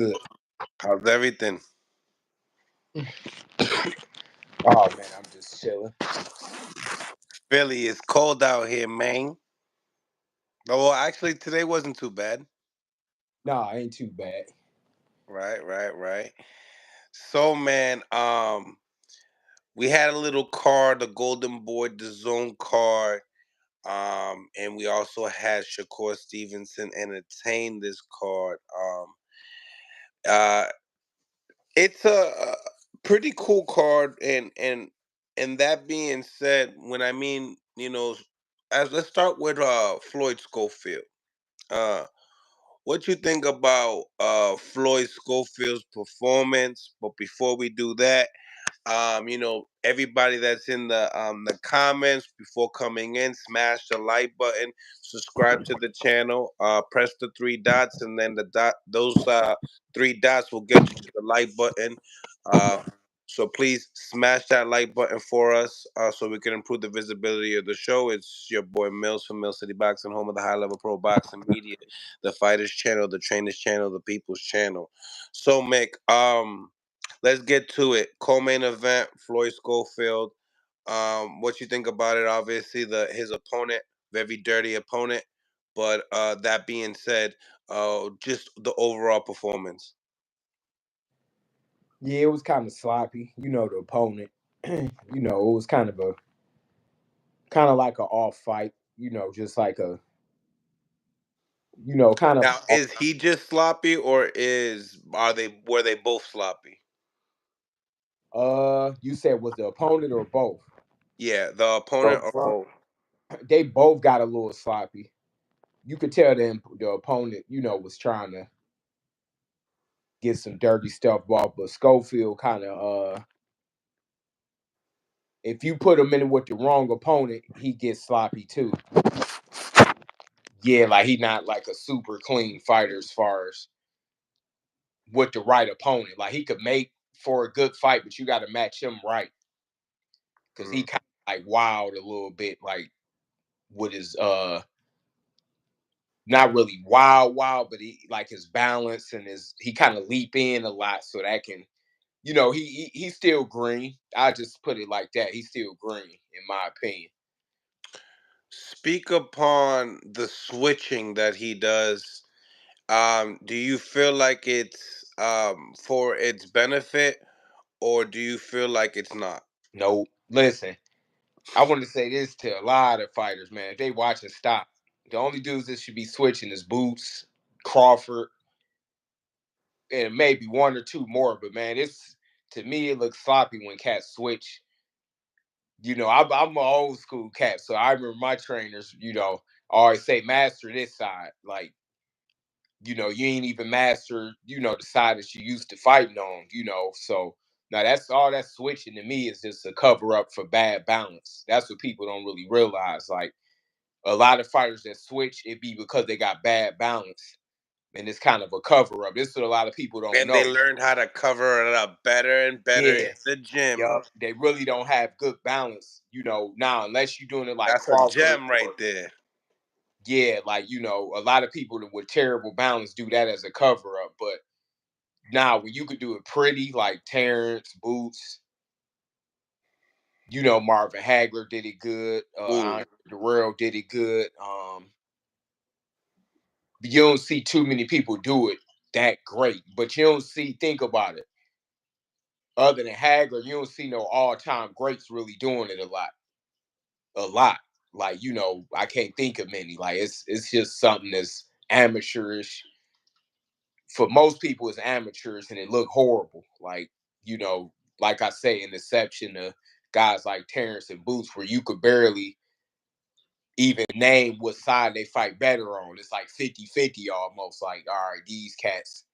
Good. How's everything? Oh man, I'm just chilling. Philly, it's cold out here, man. Oh, well, actually, today wasn't too bad. Nah, ain't too bad. Right. So, man, we had a little card, the Golden Boy, the Zone card, and we also had Shakur Stevenson entertain this card. Uh, it's a pretty cool card, and that being said, when I mean, as let's start with Floyd Schofield. Uh, what you think about Floyd Schofield's performance? But before we do that, everybody that's in the comments before coming in, smash the like button, subscribe to the channel, press the three dots, and then those three dots will get you to the like button. Uh, so please smash that like button for us, so we can improve the visibility of the show. It's your boy Mills from Mill City Boxing, home of the high level pro boxing media, the fighters channel, the trainers channel, the people's channel. So Mick, let's get to it. Co-main event, Floyd Schofield. What you think about it? Obviously, his opponent, very dirty opponent. But that being said, just the overall performance. Yeah, it was kind of sloppy. The opponent. It was kind of like a off fight. Just like kind of. Now, is he just sloppy, or were they both sloppy? You said was the opponent or both? Yeah, the opponent or both. They both got a little sloppy. You could tell them the opponent, was trying to get some dirty stuff off, but Schofield kind of if you put him in with the wrong opponent, he gets sloppy too. Yeah, like he not like a super clean fighter as far as with the right opponent. Like he could make for a good fight, but you got to match him right because he kind of like wild a little bit, like with his not really wild, but he like his balance and he kind of leap in a lot, so that can he's still green. I just put it like that. He's still green in my opinion. Speak upon the switching that he does. Do you feel like it's for its benefit, or do you feel like it's not? No, listen, I want to say this to a lot of fighters, man. If they watch and stop, the only dudes that should be switching is Boots, Crawford, and maybe one or two more. But man, it's to me it looks sloppy when cats switch. I'm an old school cat, so I remember my trainers, always say master this side. Like, you ain't even master, the side that you used to fighting on. So now that's all that switching to me is just a cover up for bad balance. That's what people don't really realize. Like a lot of fighters that switch, it be because they got bad balance. And it's kind of a cover up. This is what a lot of people don't And know. they learned how to cover it up better and better Yeah. in the gym. Yup. They really don't have good balance, now, unless you're doing it like That's a Crawford gem or right there. yeah, like a lot of people with terrible balance do that as a cover up. But now when you could do it pretty, like Terrence, Boots, Marvin Hagler did it good, Ooh. Andre Guerrero did it good. You don't see too many people do it that great, but you don't think about it. Other than Hagler, you don't see no all-time greats really doing it a lot. Like I can't think of many. Like it's just something that's amateurish. For most people, it's amateurs and it look horrible. Like you know, like I say, an exception to guys like Terrence and Boots, where you could barely even name what side they fight better on. It's like 50-50 almost. Like, all right, these cats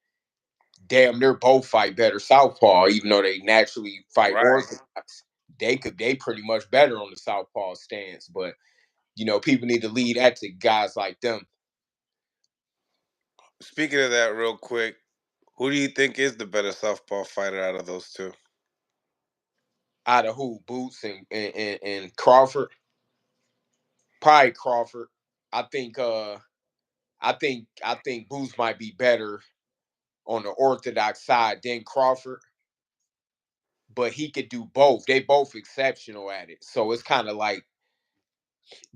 damn near both fight better southpaw, even though they naturally fight Right. orthodox. They pretty much better on the southpaw stance, but people need to lead that to guys like them. Speaking of that, real quick, who do you think is the better southpaw fighter out of those two? Out of who? Boots and Crawford? Probably Crawford. I think I think Boots might be better on the orthodox side than Crawford, but he could do both. They both exceptional at it. So it's kind of like,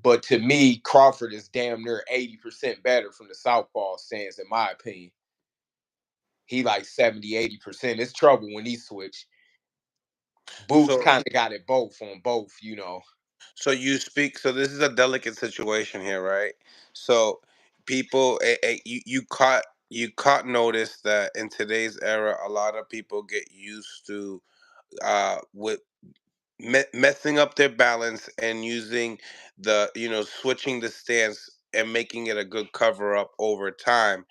but to me, Crawford is damn near 80% better from the southpaw stance, in my opinion. He like 70, 80%. It's trouble when he switch. Boots So kind of got it both on both, you know. so you speak. So this is a delicate situation here, right? So people, you caught notice that in today's era, a lot of people get used to with messing up their balance and using switching the stance and making it a good cover up over time,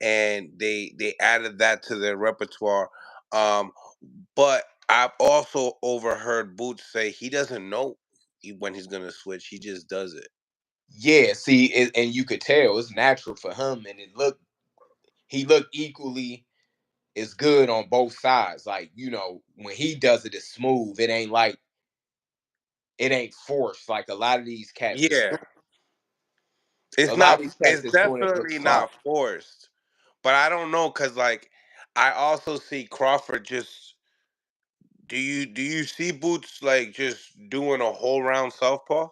and they added that to their repertoire. um but I've also overheard Boots say he doesn't know when he's gonna switch. He just does it. Yeah, see, and you could tell it's natural for him, and he looked equally as good on both sides. Like, you know, when he does it, it's smooth. It ain't forced like a lot of these cats is Yeah, doing. A it's lot not. of these cats It's is doing it look definitely not sloppy. forced. But I don't know, cause like I also see Crawford just. Do you see Boots like just doing a whole round southpaw?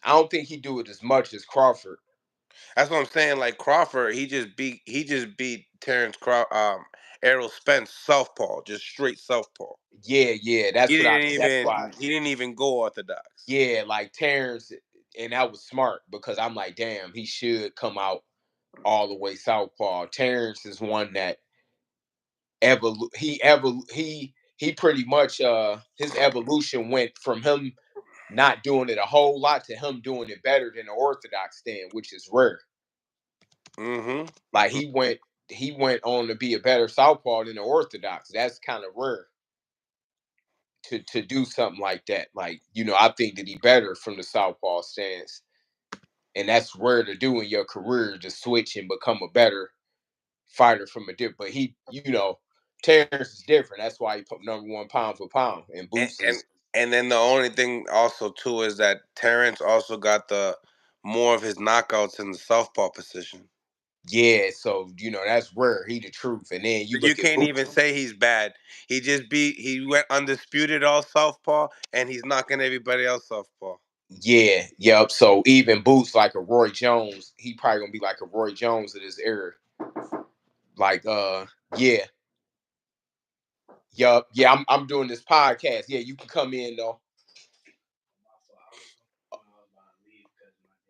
I don't think he do it as much as Crawford. That's what I'm saying. Like Crawford, he just beat Errol Spence southpaw, just straight southpaw. Yeah, yeah, He didn't that's why. even he didn't even go orthodox. Yeah, like Terrence, and that was smart because I'm like, damn, he should come out all the way southpaw. Terrence is one that he pretty much his evolution went from him not doing it a whole lot to him doing it better than the orthodox stand, which is rare. Mm-hmm. Like he went on to be a better southpaw than the orthodox. That's kind of rare to do something like that. Like, you know, I think that he better from the southpaw stance, and that's rare to do in your career, to switch and become a better fighter from a different. But he, you know, Terrence is different. That's why he put number one pound for pound, and And, Boots and is and then the only thing also too is that Terrence also got the more of his knockouts in the southpaw position. yeah. So you know that's rare. He the truth, and then So you you look at can't Boots. even say he's bad. He went undisputed all southpaw, and he's knocking everybody else southpaw. Yeah, yep. So even Boots like a Roy Jones, he probably gonna be like a Roy Jones of this era. Like, yeah, yup, yeah. I'm doing this podcast. Yeah, you can come in though.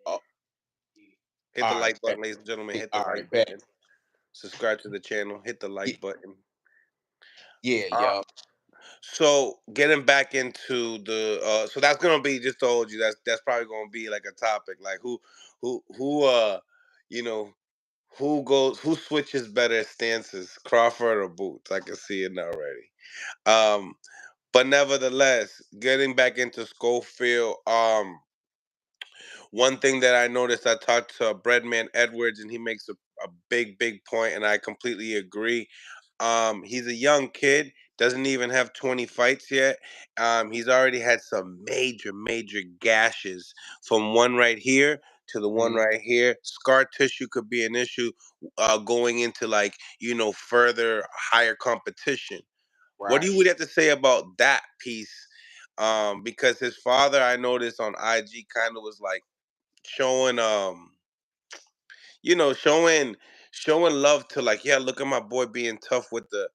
Oh, Hit the all right, like button, ladies and gentlemen. Hit the all like right, bet. button. Subscribe to the channel. Hit the Yeah, like button. yeah, Uh, yup. so getting back into the so that's gonna be, just told you, that's probably gonna be like a topic, like who you know who switches better stances, Crawford or Boots. I can see it already. Um, but nevertheless, getting back into Schofield, one thing that I noticed, I talked to Breadman Edwards, and he makes a big point, and I completely agree. He's a young kid, doesn't even have 20 fights yet. He's already had some major gashes, from one right here to the one Mhm. right here. Scar tissue could be an issue going into, like, further higher competition. What do Right. you would have to say about that piece? Because his father, I noticed on IG, kind of was like showing showing love to, like, yeah, look at my boy being tough with the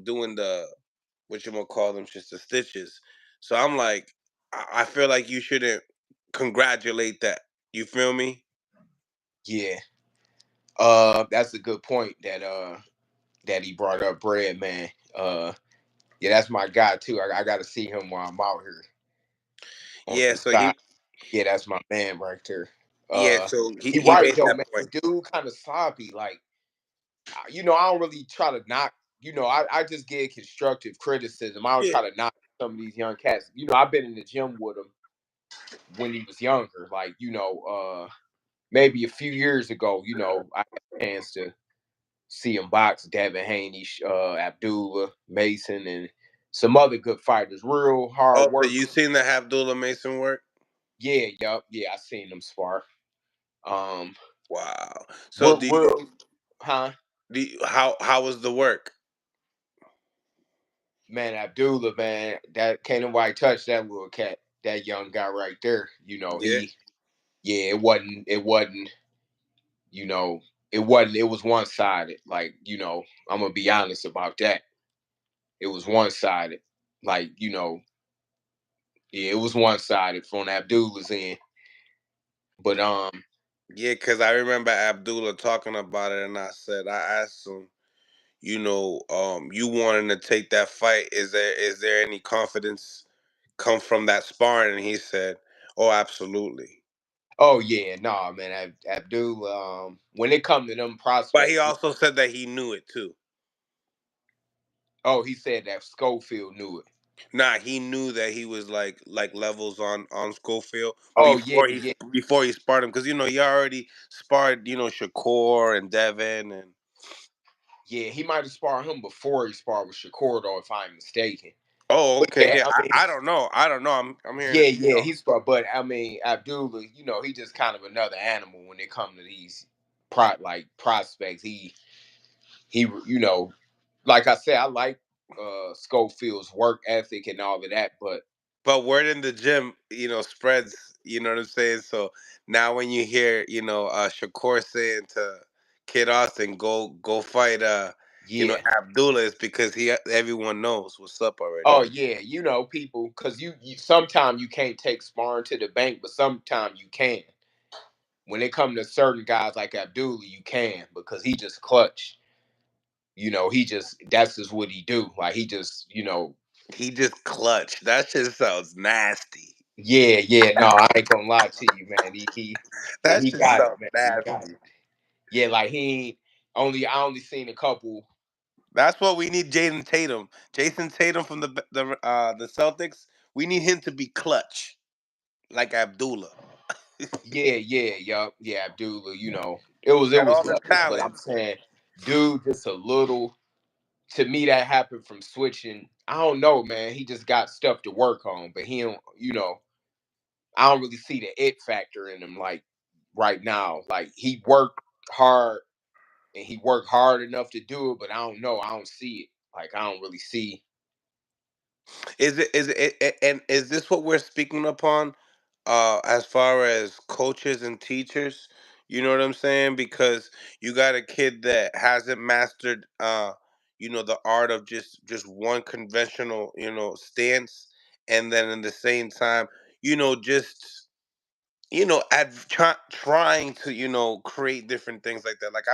doing the, what you gonna call them, just the stitches. So I'm like, I feel like you shouldn't congratulate that. You feel me? Yeah. That's a good point that he brought up, Bread Man. Yeah, that's my guy too. I got to see him while I'm out here on Yeah, this so side. Yeah, that's my man right there. yeah, Uh, so he, he he right made though, that man. point. The dude kind of sloppy. Like, you know, I don't really try to knock. You know, I just get constructive criticism. I don't Yeah. try to knock some of these young cats. You know, I've been in the gym with him when he was younger. Like, you know, maybe a few years ago. You know, I had a chance to see him box Devin Haney, Abdullah Mason, and some other good fighters. Real hard Oh, so work. you seen the Abdullah Mason work? Yeah, yup, yeah. I seen them spar. Um, Wow. So We're, we're huh? how was the work? Man, Abdullah, man, that can't nobody touch that little cat, that young guy right there. Yeah. Yeah, it wasn't, you know, it was one sided. Like, I'm gonna be honest about that. It was one sided. Like, yeah, it was one sided from Abdullah's end. But Yeah, because I remember Abdullah talking about it, and I asked him, you wanting to take that fight? Is there any confidence come from that sparring? And he said, "Oh, absolutely." oh yeah, nah, man, Abdullah. When it come to them But he prospects, also said that he knew it too. oh, he said that Schofield knew it. Nah, he knew that he was like levels on Schofield Oh yeah, yeah, before he sparred him, because he already sparred Shakur and Devin and. yeah. He might have sparred him before he sparred with Shakur, though, if I'm mistaken. Oh, But okay, yeah, yeah. I mean, I don't know. I don't know. I'm hearing yeah, it. yeah, he's but I mean, Abdullah, he just kind of another animal when it comes to these prospects. He, like I said, I like Schofield's work ethic and all of that, but But word in the gym, spreads. You know what I'm saying? So now when you hear, Shakur saying to Kid Austin, go fight, yeah. Abdullah, is because everyone knows what's up already. Oh yeah, people, because you sometimes you can't take sparring to the bank, but sometimes you can. When it comes to certain guys like Abdullah, you can because he just clutch. He just that's just what he do. Like he just, He just clutch. That shit sounds nasty. yeah, yeah. No, I ain't gonna lie to you, man. Yeah, That he shit got it, sounds man. He got nasty. it. Yeah, like he ain't I only seen a couple. That's what we need. Jaden Tatum, Jason Tatum from the Celtics. We need him to be clutch like Abdullah. Yeah, yeah, yup, yeah, Abdullah. It Got was all the levels, but talent. I'm saying, dude, just a little. To me, that happened from switching. I don't know, man. He just got stuff to work on, but he don't. I don't really see the it factor in him like right now. Like he worked hard and he worked hard enough to do it, but I don't know. I don't see it. Like I don't really see. And is this what we're speaking upon, as far as coaches and teachers? You know what I'm saying? Because you got a kid that hasn't mastered, the art of just one conventional, stance, and then in the same time, just trying to create different things like that. Like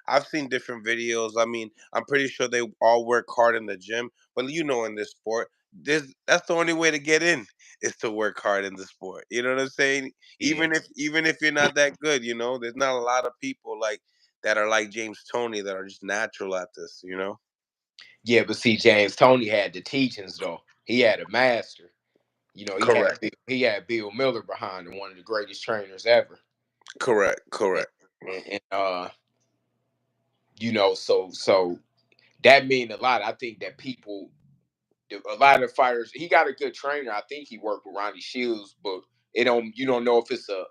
I've seen different videos. I mean, I'm pretty sure they all work hard in the gym, but in this sport, that's the only way to get in, is to work hard in the sport. You know what I'm saying? Yeah, Even if you're not that good, there's not a lot of people like that are like James Tony that are just natural at this. yeah, but see, James Tony had the teachings though. He had a master. Correct. He had Bill Miller behind him, one of the greatest trainers ever. Correct. And, Correct. and so that mean a lot. I think that a lot of fighters, he got a good trainer. I think he worked with Ronnie Shields, but you don't know if it's a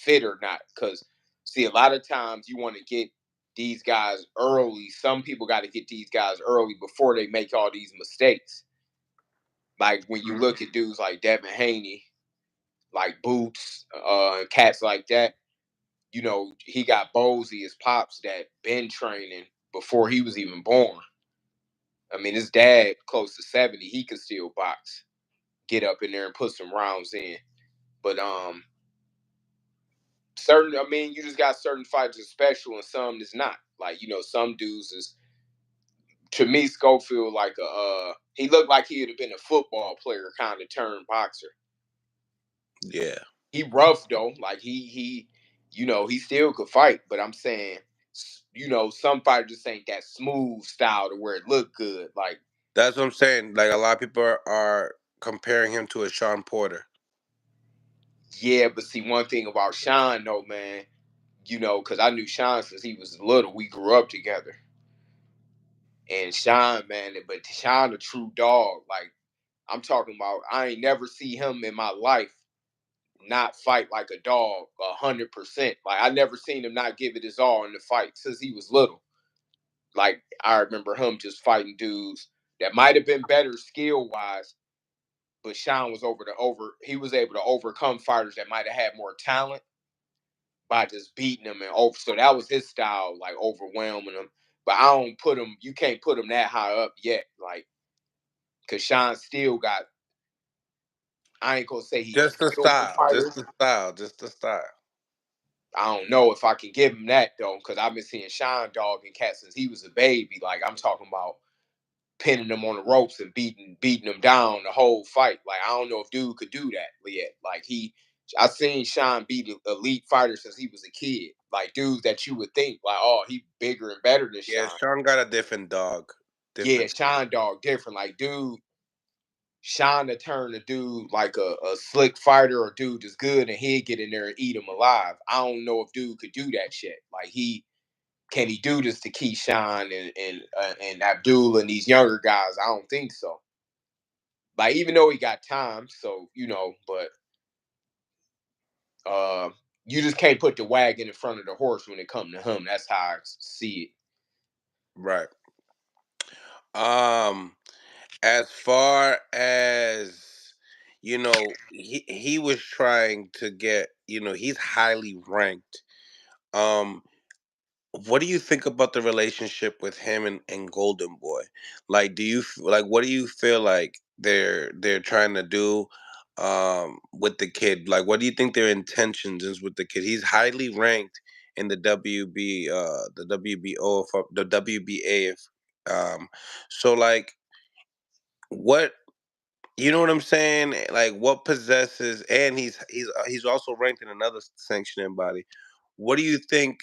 fit or not. Because see, a lot of times you want to get these guys early. Some people got to get these guys early before they make all these mistakes. Like when you look at dudes like Devin Haney, like Boots, and cats like that. He got Bozy, his pops, that been training before he was even born. I mean, his dad, close to 70, he could still box, get up in there and put some rounds in. But certain, I mean, you just got certain fighters is special and some is not. Like, some dudes is, to me, Schofield, like he looked like he would have been a football player kind of turned boxer. Yeah. He rough though, like he still could fight. But I'm saying, some fighters just ain't that smooth style to where it look good. Like, That's what I'm saying. Like a lot of people are comparing him to a Sean Porter. yeah, but see, one thing about Sean though, man, because I knew Sean since he was little. We grew up together. And Sean, man, but Sean a true dog. Like, I'm talking about, I ain't never see him in my life not fight like a dog 100%. Like I never seen him not give it his all in the fight since he was little. Like I remember him just fighting dudes that might have been better skill wise, but Sean was he was able to overcome fighters that might have had more talent by just beating them and over. So that was his style, like overwhelming them. But I don't put him. You can't put him that high up yet, like because Sean still got. I ain't gonna say he Just the killed the style, just fighters. the style, just the style. I don't know if I can give him that though, because I've been seeing Sean dogging cats since he was a baby. Like I'm talking about pinning them on the ropes and beating them down the whole fight. Like I don't know if dude could do that yet. Like I seen Sean beat elite fighters since he was a kid. Like dudes that you would think like, oh, he bigger and better than Yeah, Sean. Sean got a different dog. Yeah, Different. Sean dog different. Like dude, Sean to turn a dude like a slick fighter or dude is good and he'd get in there and eat him alive. I don't know if dude could do that shit. Like can he do this to Keyshawn and Abdul and these younger guys? I don't think so. Like even though he got time, so but uh, you just can't put the wagon in front of the horse when it comes to him. That's how I see it. Right. Um, as far as he was trying to get, he's highly ranked. Um, what do you think about the relationship with him and Golden Boy? Like, like what do you feel like they're trying to do with the kid? Like, what do you think their intentions is with the kid? He's highly ranked in the the WBO, the WBA. Um, so like, what you know what I'm saying? Like, what possesses, and he's also ranked in another sanctioning body. What do you think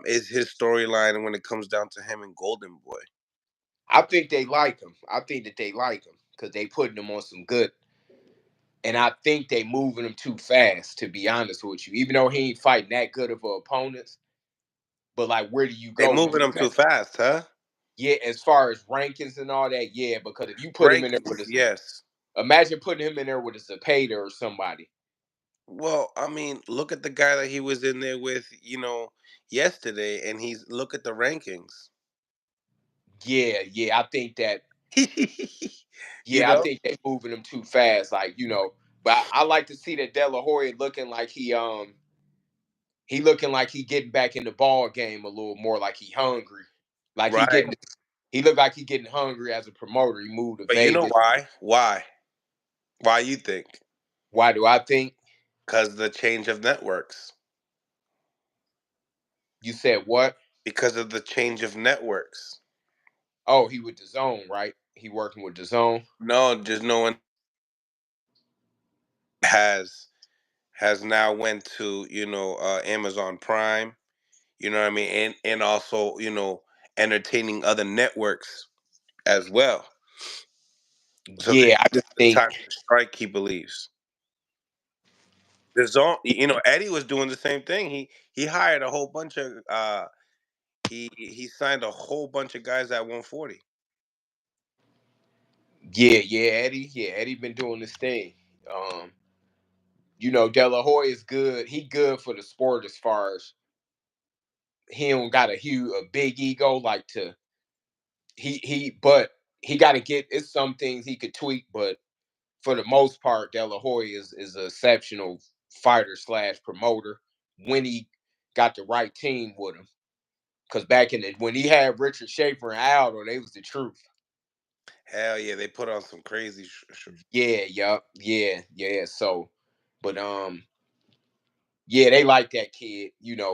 is his storyline when it comes down to him and Golden Boy? I think they like him. I think that they like him because they putting him on some good. And I think they moving him too fast, to be honest with you. Even though he ain't fighting that good of opponents, but like, where do you They go when moving you him too fast, huh? yeah, as far as rankings and all that, yeah, because if you put him in there with Rankings, yes. imagine putting him in there with a Zepeda or somebody. Well, I mean, look at the guy that he was in there with, yesterday, and look at the rankings. Yeah, yeah, I think that. you Yeah, I know, think they moving him too fast. Like but I like to see that De La Hoya looking like he looking like he getting back in the ball game a little more. Like he hungry. Like right? he look like he getting hungry as a promoter. He moved to But you know Vegas. why? Why you think? Why do I think Because the change of networks. you said what? Because of the change of networks. Oh, he with the zone, right? He working with the zone. No, just no one has now went to Amazon Prime. You know what I mean, and also entertaining other networks as well. So Yeah, I this just is the think time to strike. He believes the zone. Eddie was doing the same thing. He hired a whole bunch of he signed a whole bunch of guys at 140. yeah, Eddie been doing this thing. Um, De La Hoya is good. He good for the sport as far as he don't got a big ego like to but he got to get it's some things he could tweak, but for the most part, De La Hoya is an exceptional fighter slash promoter when he got the right team with him. Because back when he had Richard Schaefer and Aldo, they was the truth. Hell yeah, they put on some crazy. Yeah, yup, yeah. So, but yeah, they like that kid,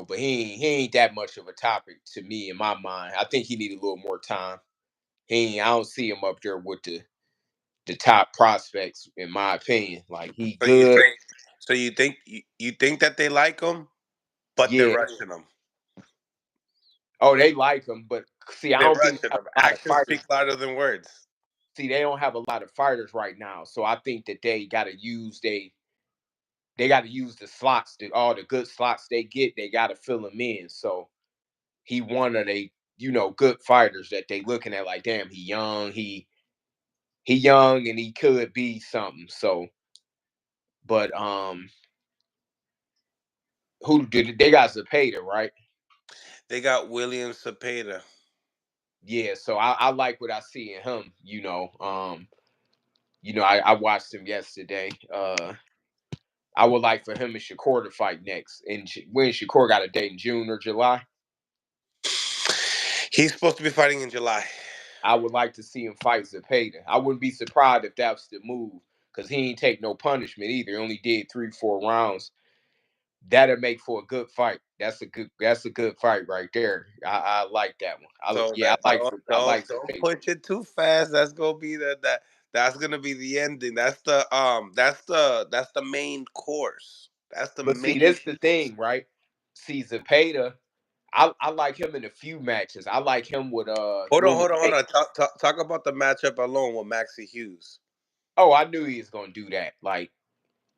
but he ain't that much of a topic to me in my mind. I think he need a little more time. I don't see him up there with the top prospects in my opinion. Like he So you good. think? So you think that they like him, but they're Yeah. rushing him. Oh, they like him, but see, I They're don't think they rushing have him. a lot of Actions speak fighters. louder than words. See, they don't have a lot of fighters right now. So I think that they gotta use the slots, all the good slots they get, they gotta fill them in. So he one of they, good fighters that they looking at like, damn, he young and he could be something. So, but Who did they got Zepeda, right? They got William Zepeda. Yeah, so I like what I see in him. I watched him yesterday. I would like for him and Shakur to fight next. And when Shakur got a date in June or July, He's supposed to be fighting in July. I would like to see him fight Zepeda. I wouldn't be surprised if that's the move because he ain't take no punishment either. He only did 3-4 rounds. That'll make for a good fight. That's a good fight right there. I like that one. So Yeah, that I like don't Zepeda. push it too fast. That's gonna be that's gonna be the ending. That's the main course. That's the But see, main this the course. thing, right? See, Zepeda, I like him in a few matches. I like him with Loma. Hold on. Talk about the matchup alone with Maxie Hughes. Oh, I knew he was gonna do that. Like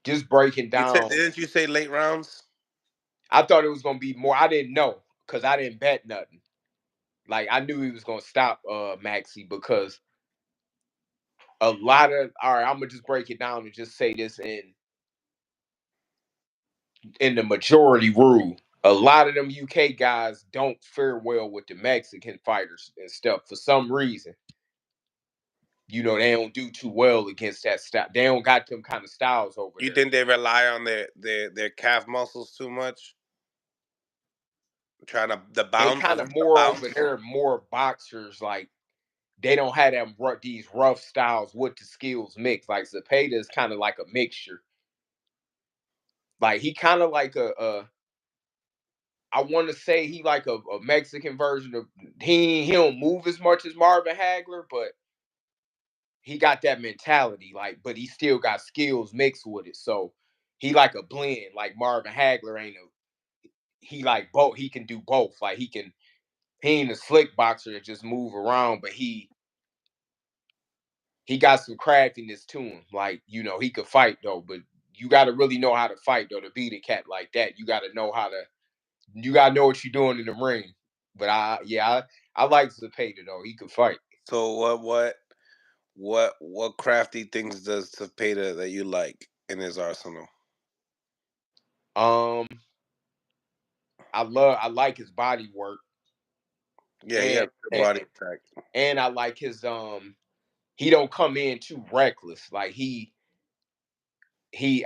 just breaking You said down. didn't you say late rounds? I thought it was gonna be more. I didn't know because I didn't bet nothing. Like I knew he was gonna stop Maxie because a lot of all right. I'm gonna just break it down and just say this in the majority rule. A lot of them UK guys don't fare well with the Mexican fighters and stuff for some reason. They don't do too well against that style. They don't got them kind of styles over You there. think they rely on their calf muscles too much? Trying to They kind of the more over bounce. there, more boxers. Like they don't have them these rough styles with the skills mixed. Like Zepeda is kind of like a mixture. Like he kind of like I want to say he like a Mexican version of he don't move as much as Marvin Hagler, but he got that mentality. Like, but he still got skills mixed with it. So he like a blend. Like Marvin Hagler ain't he like both. He can do both. Like he ain't a slick boxer that just move around, but he got some craftiness to him. Like, he could fight though, but you gotta really know how to fight though to beat a cat like that. You gotta know what you're doing in the ring. But I like Zepeda though. He could fight. So what crafty things does Zepeda that you like in his arsenal? Um, I like his body work Yeah, he has and good and, body attack. and I like his he don't come in too reckless. Like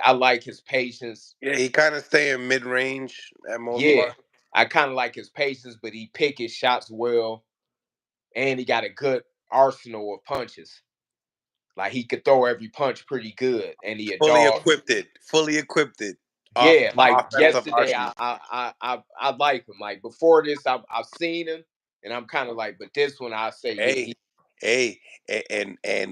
I like his patience. Yeah, he kind of stay in mid range at most Yeah. part. I kind of like his patience, but he pick his shots well and he got a good arsenal of punches. Like he could throw every punch pretty good, and he a dog. Fully equipped it. Yeah, like Offensive yesterday, arsenal. I like him. Like before this, I've seen him, and I'm kind of like, but this one I say, yeah, Hey, hey,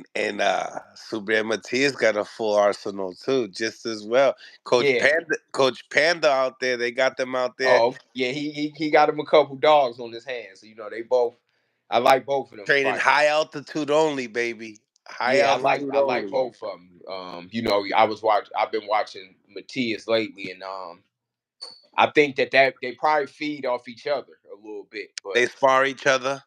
Subriel Matias got a full arsenal too, just as well. yeah. Coach Panda out there, they got them out there Oh yeah, he got him a couple dogs on his hands. So, they both. I like both of them training fight. high altitude only, baby. High Yeah, altitude I like only. both of them. I've been watching Matias lately, and I think that they probably feed off each other a little bit, but They spar each other.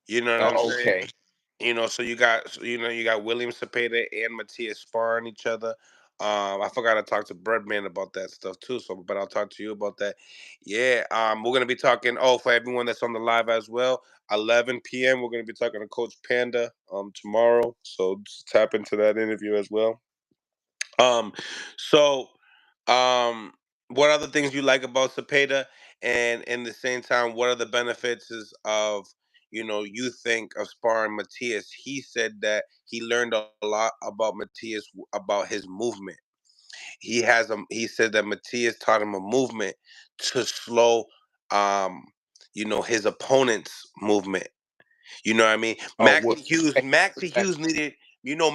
You know what I'm saying? okay, So you got William Cepeda and Matias sparring each other. I forgot to talk to Breadman about that stuff too. So, but I'll talk to you about that. Yeah. We're gonna be talking. Oh, for everyone that's on the live as well, 11 p.m. We're gonna be talking to Coach Panda tomorrow. So just tap into that interview as well. Um, so what other things you like about Cepeda, and in the same time, what are the benefits of you think of sparring Matias? He said that he learned a lot about Matias about his movement. He said that Matias taught him a movement to slow um his opponent's movement. You know what I mean? oh, what? Maxie Hughes needed,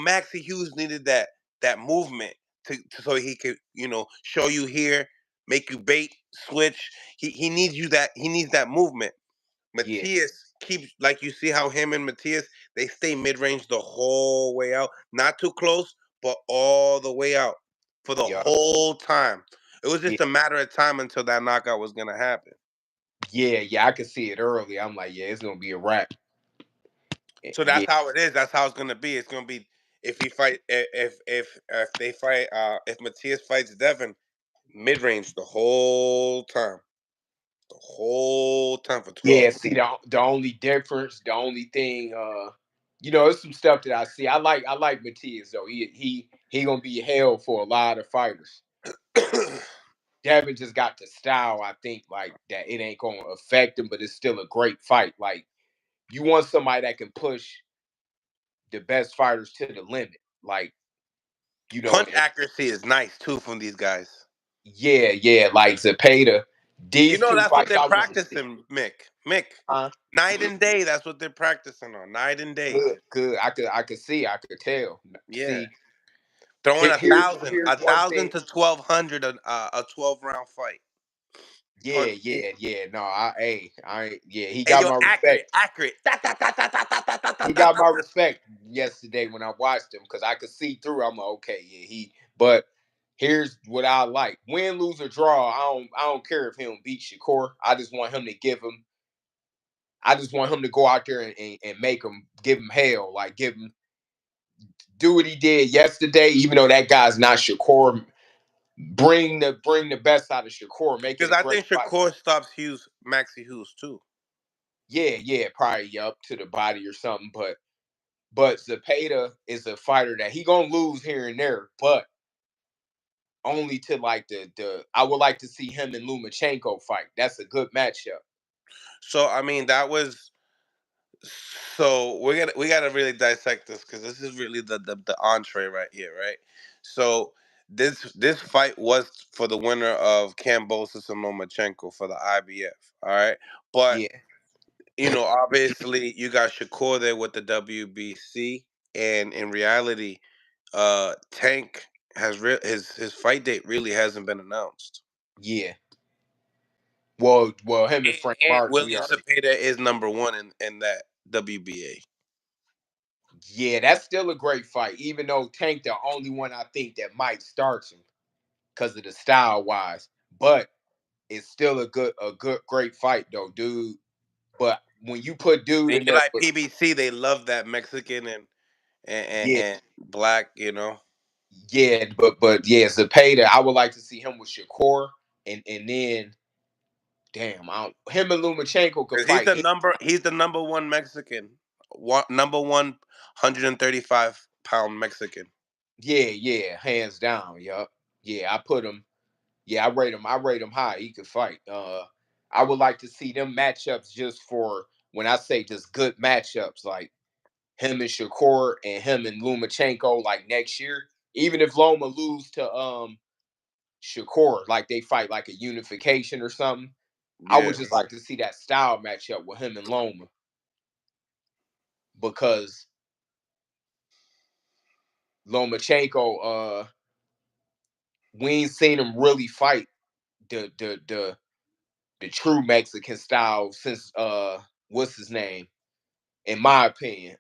Maxie Hughes needed that movement so he could, show you here, make you bait, switch. He needs he needs that movement. Yeah, Matias keeps, like, you see how him and Matias, they stay mid range the whole way out, not too close, but all the way out for the yeah, whole time. It was yeah, just a matter of time until that knockout was gonna happen. yeah. I could see it early. I'm like, yeah, it's gonna be a wrap. So Yeah, that's how it is. That's how it's gonna be. It's gonna be if he fight if they fight if Matias fights Devin, mid-range the whole time. The whole time for 12. Yeah, see the only difference, the only thing, it's some stuff that I see. I like Matias though. He gonna be held for a lot of fighters. Devin just got the style. I think like that it ain't gonna affect him, but it's still a great fight. Like you want somebody that can push the best fighters to the limit. Like Punch and accuracy is nice too from these guys. yeah, like Zepeda. You These know two that's what fights they're I want to see. practicing, Mick. Mick. Huh? Night and day, that's what they're practicing on. Night and day. Good. I could tell. Yeah. See, Throwing a thousand, here's a one thousand thing. to 1,200, a 12-round fight. Yeah. No, yeah, he And got you're my accurate, respect. accurate. Da, da, da, da, da, da, da, da, da, He da, got da. my respect yesterday when I watched him because I could see through. I'm like, okay, yeah, but here's what I like. Win, lose, or draw. I don't care if he don't beat Shakur. I just want him to go out there and make him give him hell. Like do what he did yesterday, even though that guy's not Shakur. Bring the best out of Shakur, make it Because a I great think fight. Shakur stops Maxie Hughes too. Yeah, probably up to the body or something. But Zepeda is a fighter that he gonna lose here and there, but only to like the I would like to see him and Lomachenko fight. That's a good matchup. So I mean that was so we gotta really dissect this because this is really the entree right here, right? So this fight was for the winner of Kambosas and Lomachenko for the IBF. All right, but Yeah, obviously you got Shakur there with the WBC, and in reality, Tank has his fight date really hasn't been announced. yeah. Well, him and Frank And Martin, we William already. Zepeda is number one in that WBA. Yeah, that's still a great fight. Even though Tank the only one I think that might start him because of the style wise, but it's still a good great fight though, dude. But when you put dude And in you there like with PBC, they love that Mexican and, yeah, and black. yeah, but yeah, Zepeda, I would like to see him with Shakur and then damn, him and Lomachenko could Because he's fight. the number one Mexican, number 135-pound Mexican. Yeah, hands down. Yup. Yeah, I put him. Yeah, I rate him high. He could fight. I would like to see them matchups just for when I say just good matchups, like him and Shakur and him and Lomachenko, like next year. Even if Loma lose to Shakur, like they fight like a unification or something. I Yeah. would just like to see that style matchup with him and Loma because Lomachenko, we ain't seen him really fight the true Mexican style since what's his name? In my opinion,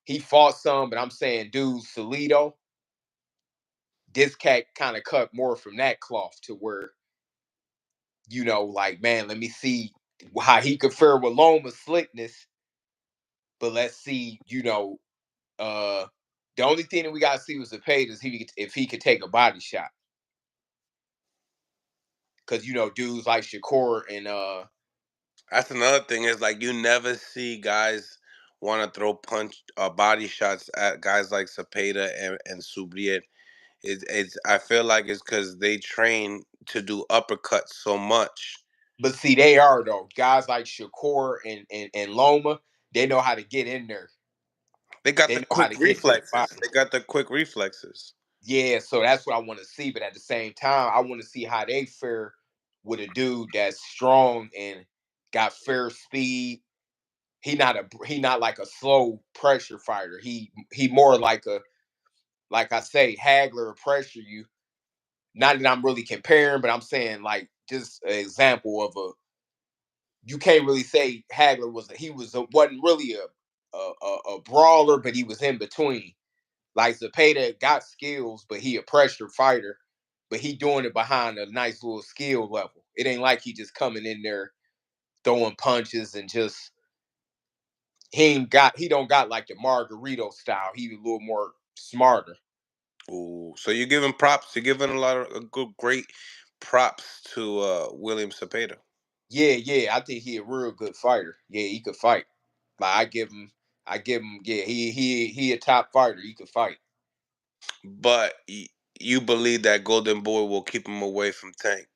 he fought some, but I'm saying, dude, Salido, this cat kind of cut more from that cloth to where like man, let me see how he could fare with Loma's slickness, but let's see, uh, the only thing that we gotta see was the page is if he could take a body shot, because dudes like Shakur and That's another thing is like you never see guys want to throw punch body shots at guys like Sepeda and Subriel. It's I feel like it's because they train to do uppercuts so much. but see they are though guys like Shakur and Loma, they know how to get in there. They got They the know how quick to get to the reflexes. body. They got the quick reflexes. Yeah, so that's what I want to see. But at the same time, I want to see how they fare with a dude that's strong and got fair speed. He not like a slow pressure fighter. He more like I say, Hagler or pressure you. Not that I'm really comparing, but I'm saying like just an example of you can't really say Hagler wasn't really a brawler, but he was in between. Like Zepeda got skills, but he a pressure fighter. But he doing it behind a nice little skill level. It ain't like he just coming in there throwing punches and just he don't got like the Margarito style. He a little more smarter. Ooh, so you're giving props. You're giving a lot of a good, great props to William Zepeda. Yeah, I think he a real good fighter. Yeah, he could fight. Like I give him. Yeah, he a top fighter. He could fight. But you believe that Golden Boy will keep him away from Tank?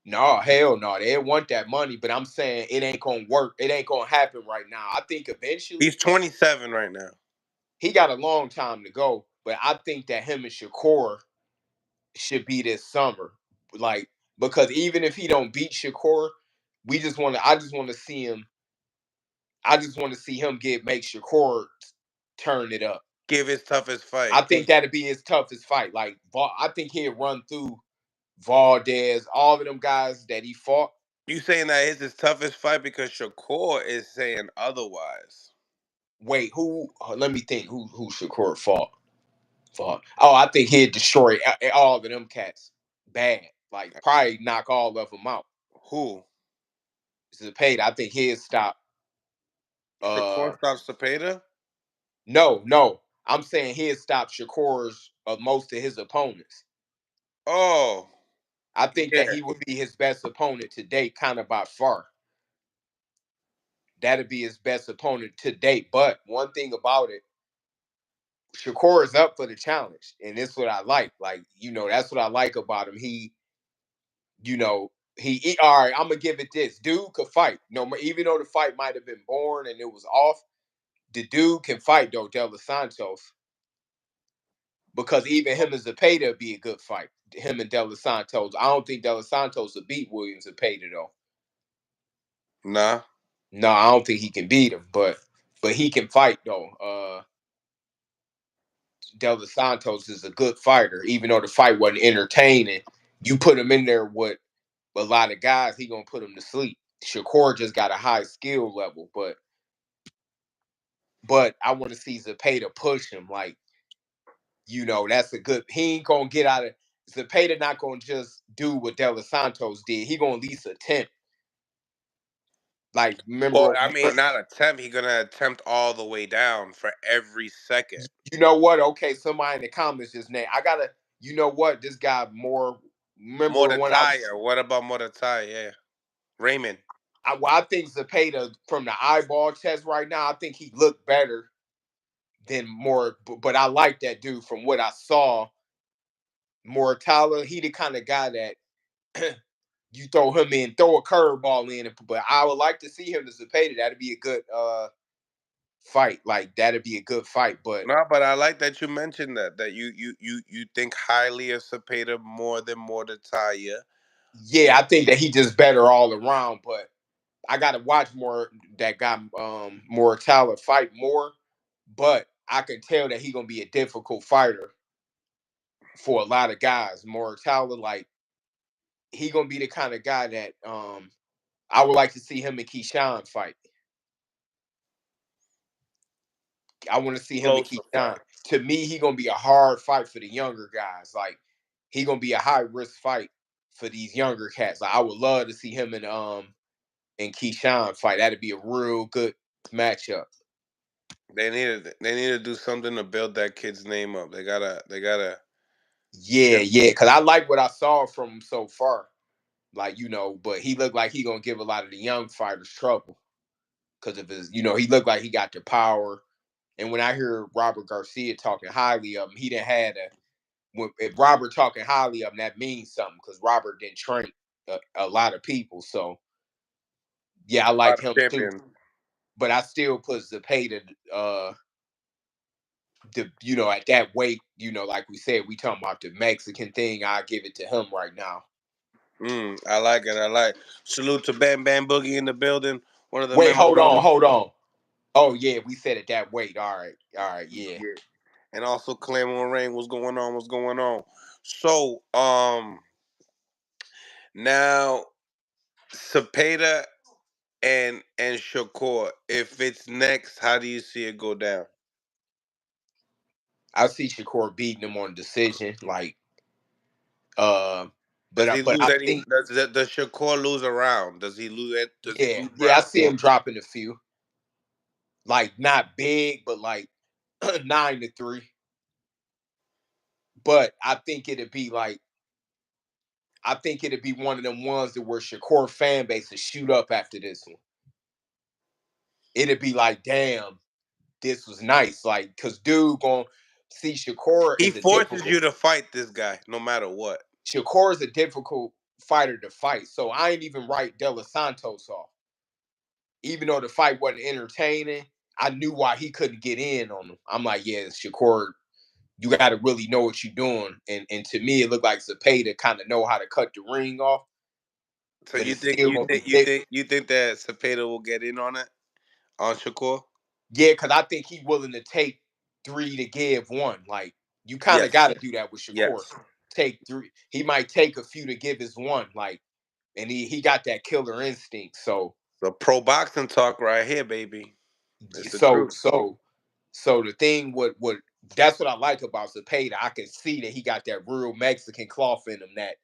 No, hell no. They want that money, but I'm saying it ain't gonna work. It ain't gonna happen right now. I think He's eventually 27 right now. he got a long time to go, but I think that him and Shakur should be this summer. Like, because even if he don't beat Shakur, I just want to see him. I just want to see him make Shakur turn it up. Give his toughest fight. I think that'd be his toughest fight. Like, I think he'd run through Valdez, all of them guys that he fought. You saying that is his toughest fight because Shakur is saying otherwise. Wait, who? Let me think. Who Shakur fought? Oh, I think he'd destroy all of them cats. Bad. Like, probably knock all of them out. Who? Zepeda, I think he'd stop. Shakur stops Sepeda? No. I'm saying he'd stop Shakur's most of his opponents. Oh, I think yeah. that he would be his best opponent to date, kind of by far. That'd be his best opponent to date. But one thing about it, Shakur is up for the challenge, and this is what I like. Like, that's what I like about him. You know, all right. I'm gonna give it this. Dude could fight. No, even though the fight might have been boring and it was off, the dude can fight though. De Los Santos, because even him and Zepeda would be a good fight. Him and De Los Santos. I don't think De Los Santos would beat Williams Zepeda though. Nah. No, I don't think he can beat him, but he can fight though. De Los Santos is a good fighter, even though the fight wasn't entertaining. You put him in there with a lot of guys, he gonna put him to sleep. Shakur just got a high skill level, but I want to see Zepeda push him. Like, that's a good. He ain't gonna get out of Zepeda. Not gonna just do what De Los Santos did. He gonna at least attempt. Like, Well, remember, I mean, not attempt. He's gonna attempt all the way down for every second. you know what? Okay, somebody in the comments just name. I gotta. You know what? This guy more. Remember when I was. Modataya. What about Modataya? Yeah. Raymond. I think Zepeda from the eyeball test right now. I think he looked better than more. But I like that dude from what I saw. Mortala, he the kind of guy that you throw him in, throw a curveball in. But I would like to see him to Zepeda. That'd be a good fight. Like, that'd be a good fight. But No, but I like that you mentioned that you think highly of Sepeda more than Modataya. yeah, I think that he just better all around. But I gotta watch more that guy Mortala fight more. But I can tell that he gonna be a difficult fighter for a lot of guys. Mortala, like, he gonna be the kind of guy that I would like to see him and Keyshawn fight. I want to see him and Closer Keyshawn. fight. To me, he gonna be a hard fight for the younger guys. Like, he gonna be a high risk fight for these younger cats. Like, I would love to see him and Keyshawn fight. That'd be a real good matchup. They need to do something to build that kid's name up. They gotta Yeah, because I like what I saw from him so far. Like, but he looked like he gonna give a lot of the young fighters trouble because of his, he looked like he got the power. And when I hear Robert Garcia talking highly of him, he didn't had if Robert talking highly of him, that means something because Robert didn't train a lot of people. So yeah, I like him too. champion. But I still put Zepeda at that weight, like we said, we talking about the Mexican thing. I give it to him right now. I like it. I like. Salute to Bam Bam Boogie in the building. One of the Wait, members on. hold on. Oh yeah, we said it that weight. All right, yeah. Yeah. And also Claremont Rain. What's going on? What's going on? So now Sepeda and Shakur. If it's next, how do you see it go down? I see Shakur beating him on decision, like uh Does he but lose I any? think Does Shakur lose a round? Does he lose it? Does he lose I round? see him dropping a few. Like, not big, but like 9-3. But I think it'd be like I think it'd be one of them ones that where Shakur fan base would shoot up after this one. It'd be like, damn, this was nice. Like, cause dude gonna see Shakur He is a forces difficult you to fight this guy, no matter what. Shakur is a difficult fighter to fight. So I ain't even write De Los Santos off. Even though the fight wasn't entertaining, I knew why he couldn't get in on him. I'm like, yeah, Shakur, you got to really know what you're doing. And to me, it looked like Zepeda kind of know how to cut the ring off, So but you it's think still you gonna be think you big. think you think that Cepeda will get in on it on Shakur? Yeah, because I think he's willing to take three to give one. Like you kind of got Yes, to do that with Shakur. yes. Take three. He might take a few to give his one. Like, and he got that killer instinct. The pro boxing talk right here, baby. It's the So truth. so so the thing what that's what I like about Zepeda. I can see that he got that real Mexican cloth in him, that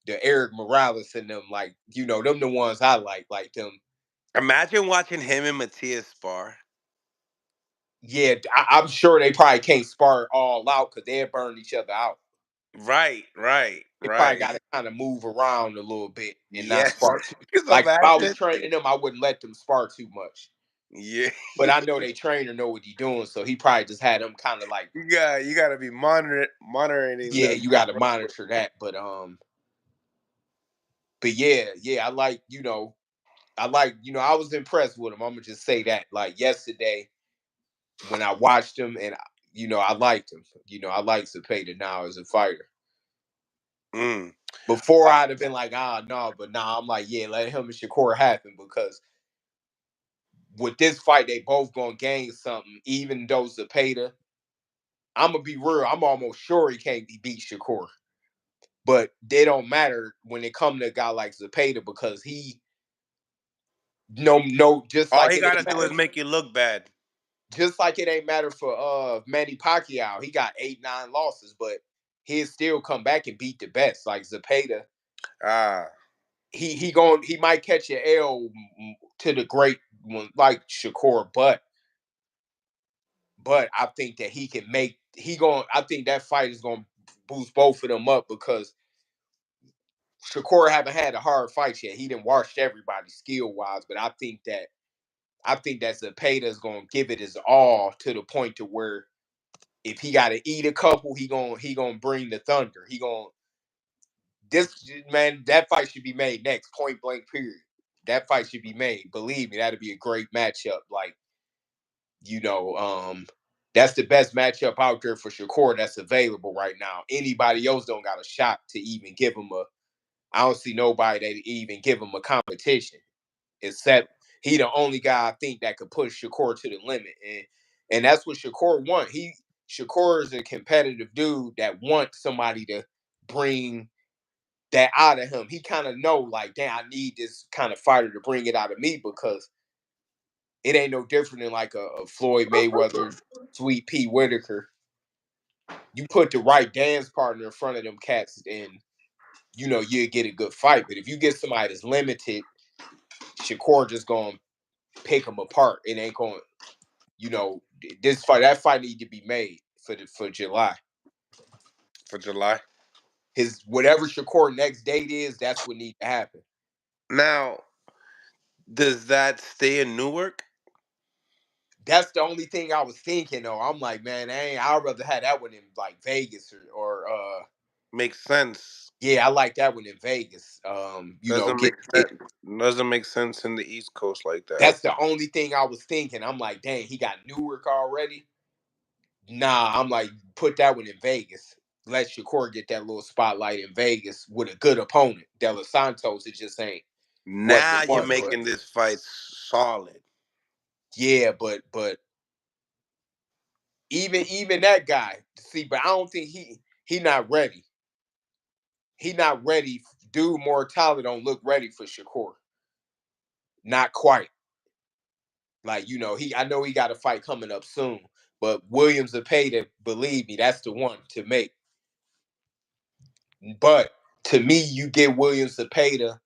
the Eric Morales in them, like, them the ones I like them. Imagine watching him and Matias spar. Yeah, I'm sure they probably can't spar all out because they'll burn each other out. Right, right, They probably right. got to kind of move around a little bit and not Yes. spar too. Because Like if I was imagine. training them, I wouldn't let them spar too much. Yeah. But I know they trainer know what he's doing, so he probably just had them kind of like, You gotta be monitoring yeah, them. you got to monitor that. But yeah, I was impressed with him. I'm gonna just say that. Like yesterday, when I watched him, and I liked him. I like Zepeda now as a fighter. Mm. Before I'd have been like, no, but now I'm like, yeah, let him and Shakur happen because with this fight, they both gonna gain something. Even though Zepeda, I'm gonna be real, I'm almost sure he can't be beat Shakur, but they don't matter when it come to a guy like Zepeda because he no, just All like he it gotta ain't do is matter. make you look bad. Just like it ain't matter for Manny Pacquiao. He got 8, 9 losses, but he'll still come back and beat the best. Like Zepeda, Ah, he might catch an L to the great one like Shakur, but I think that I think that fight is gonna boost both of them up because Shakur haven't had a hard fight yet. He didn't wash everybody skill wise, but I think that Zepeda is gonna give it his all to the point to where if he got to eat a couple, he gonna bring the thunder. He gonna this man that fight should be made next, point blank period. That fight should be made. Believe me, that'd be a great matchup. Like you know, um, that's the best matchup out there for Shakur that's available right now. Anybody else don't got a shot to even give him a. I don't see nobody that even give him a competition except he the only guy I think that could push Shakur to the limit, and that's what Shakur want. Shakur is a competitive dude that wants somebody to bring that out of him. He kind of know like, damn, I need this kind of fighter to bring it out of me because it ain't no different than like a Floyd Mayweather, Sweet Pea Whitaker. You put the right dance partner in front of them cats, and you'll get a good fight. But if you get somebody that's limited, Shakur just gonna pick them apart. It ain't going. That fight need to be made for July. for July. His whatever Shakur next date is, that's what needs to happen. Now, does that stay in Newark? That's the only thing I was thinking though. I'm like, man, I'd rather have that one in like Vegas or Makes sense. yeah, I like that one in Vegas. Doesn't Get make it. sense. Doesn't make sense in the East Coast like that. That's the only thing I was thinking. I'm like, dang, he got Newark already. Nah, I'm like, put that one in Vegas. Let Shakur get that little spotlight in Vegas with a good opponent. De Los Santos, it just wasn't Now the you're one. But making this fight solid. yeah, but even that guy, see, but I don't think he not ready. He not ready. Dude, Mortale don't look ready for Shakur. Not quite. Like I know he got a fight coming up soon, but Williams Zepeda, believe me, that's the one to make. But to me, you get Williams Zepeda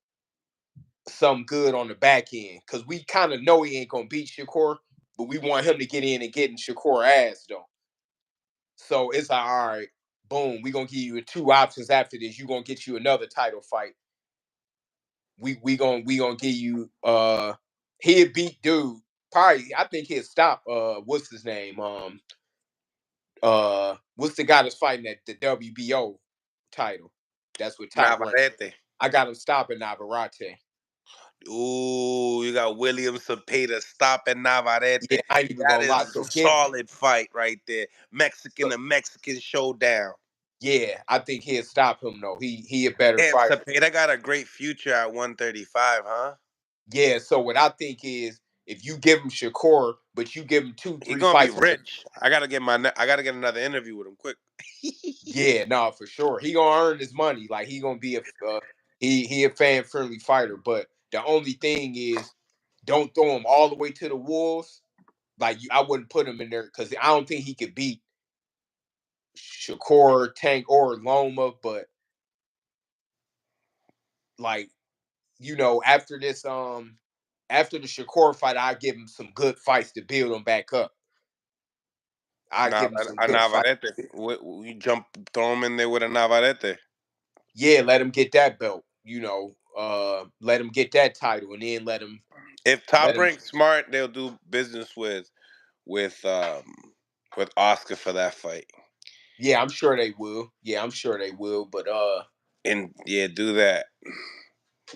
some good on the back end because we kind of know he ain't gonna beat Shakur, but we want him to get in and get in Shakur ass though. So it's like, all right. Boom, we gonna give you 2 options after this. You gonna get you another title fight. We gonna give you he'll beat dude. Probably I think he'll stop what's his name? What's the guy that's fighting at the WBO title? That's with Top Rank. Navarrete. I got him stopping Navarrete. Ooh, you got William Zepeda stopping Navarrete. Yeah, I ain't even That gonna lie. is a So give solid fight right there. Mexican so, to Mexican showdown. yeah, I think he'll stop him though. He a better Damn, fighter. Zepeda got a great future at 135, huh? Yeah, so what I think is if you give him Shakur, but you give him two, He three gonna be fights on the rich. I gotta get another interview with him quick. yeah, no, for sure. He gonna earn his money. Like he gonna be a he a fan friendly fighter. But the only thing is, don't throw him all the way to the wolves. Like I wouldn't put him in there because I don't think he could beat Shakur, Tank, or Loma. But like after this after the Shakur fight, I give him some good fights to build him back up. I give him some A good fights. Navarrete. We throw him in there with a Navarrete. Yeah, let him get that belt. Let him get that title, and then If let Top him. Rank smart, they'll do business with with Oscar for that fight. Yeah, I'm sure they will. Yeah, I'm sure they will. But And yeah, do that.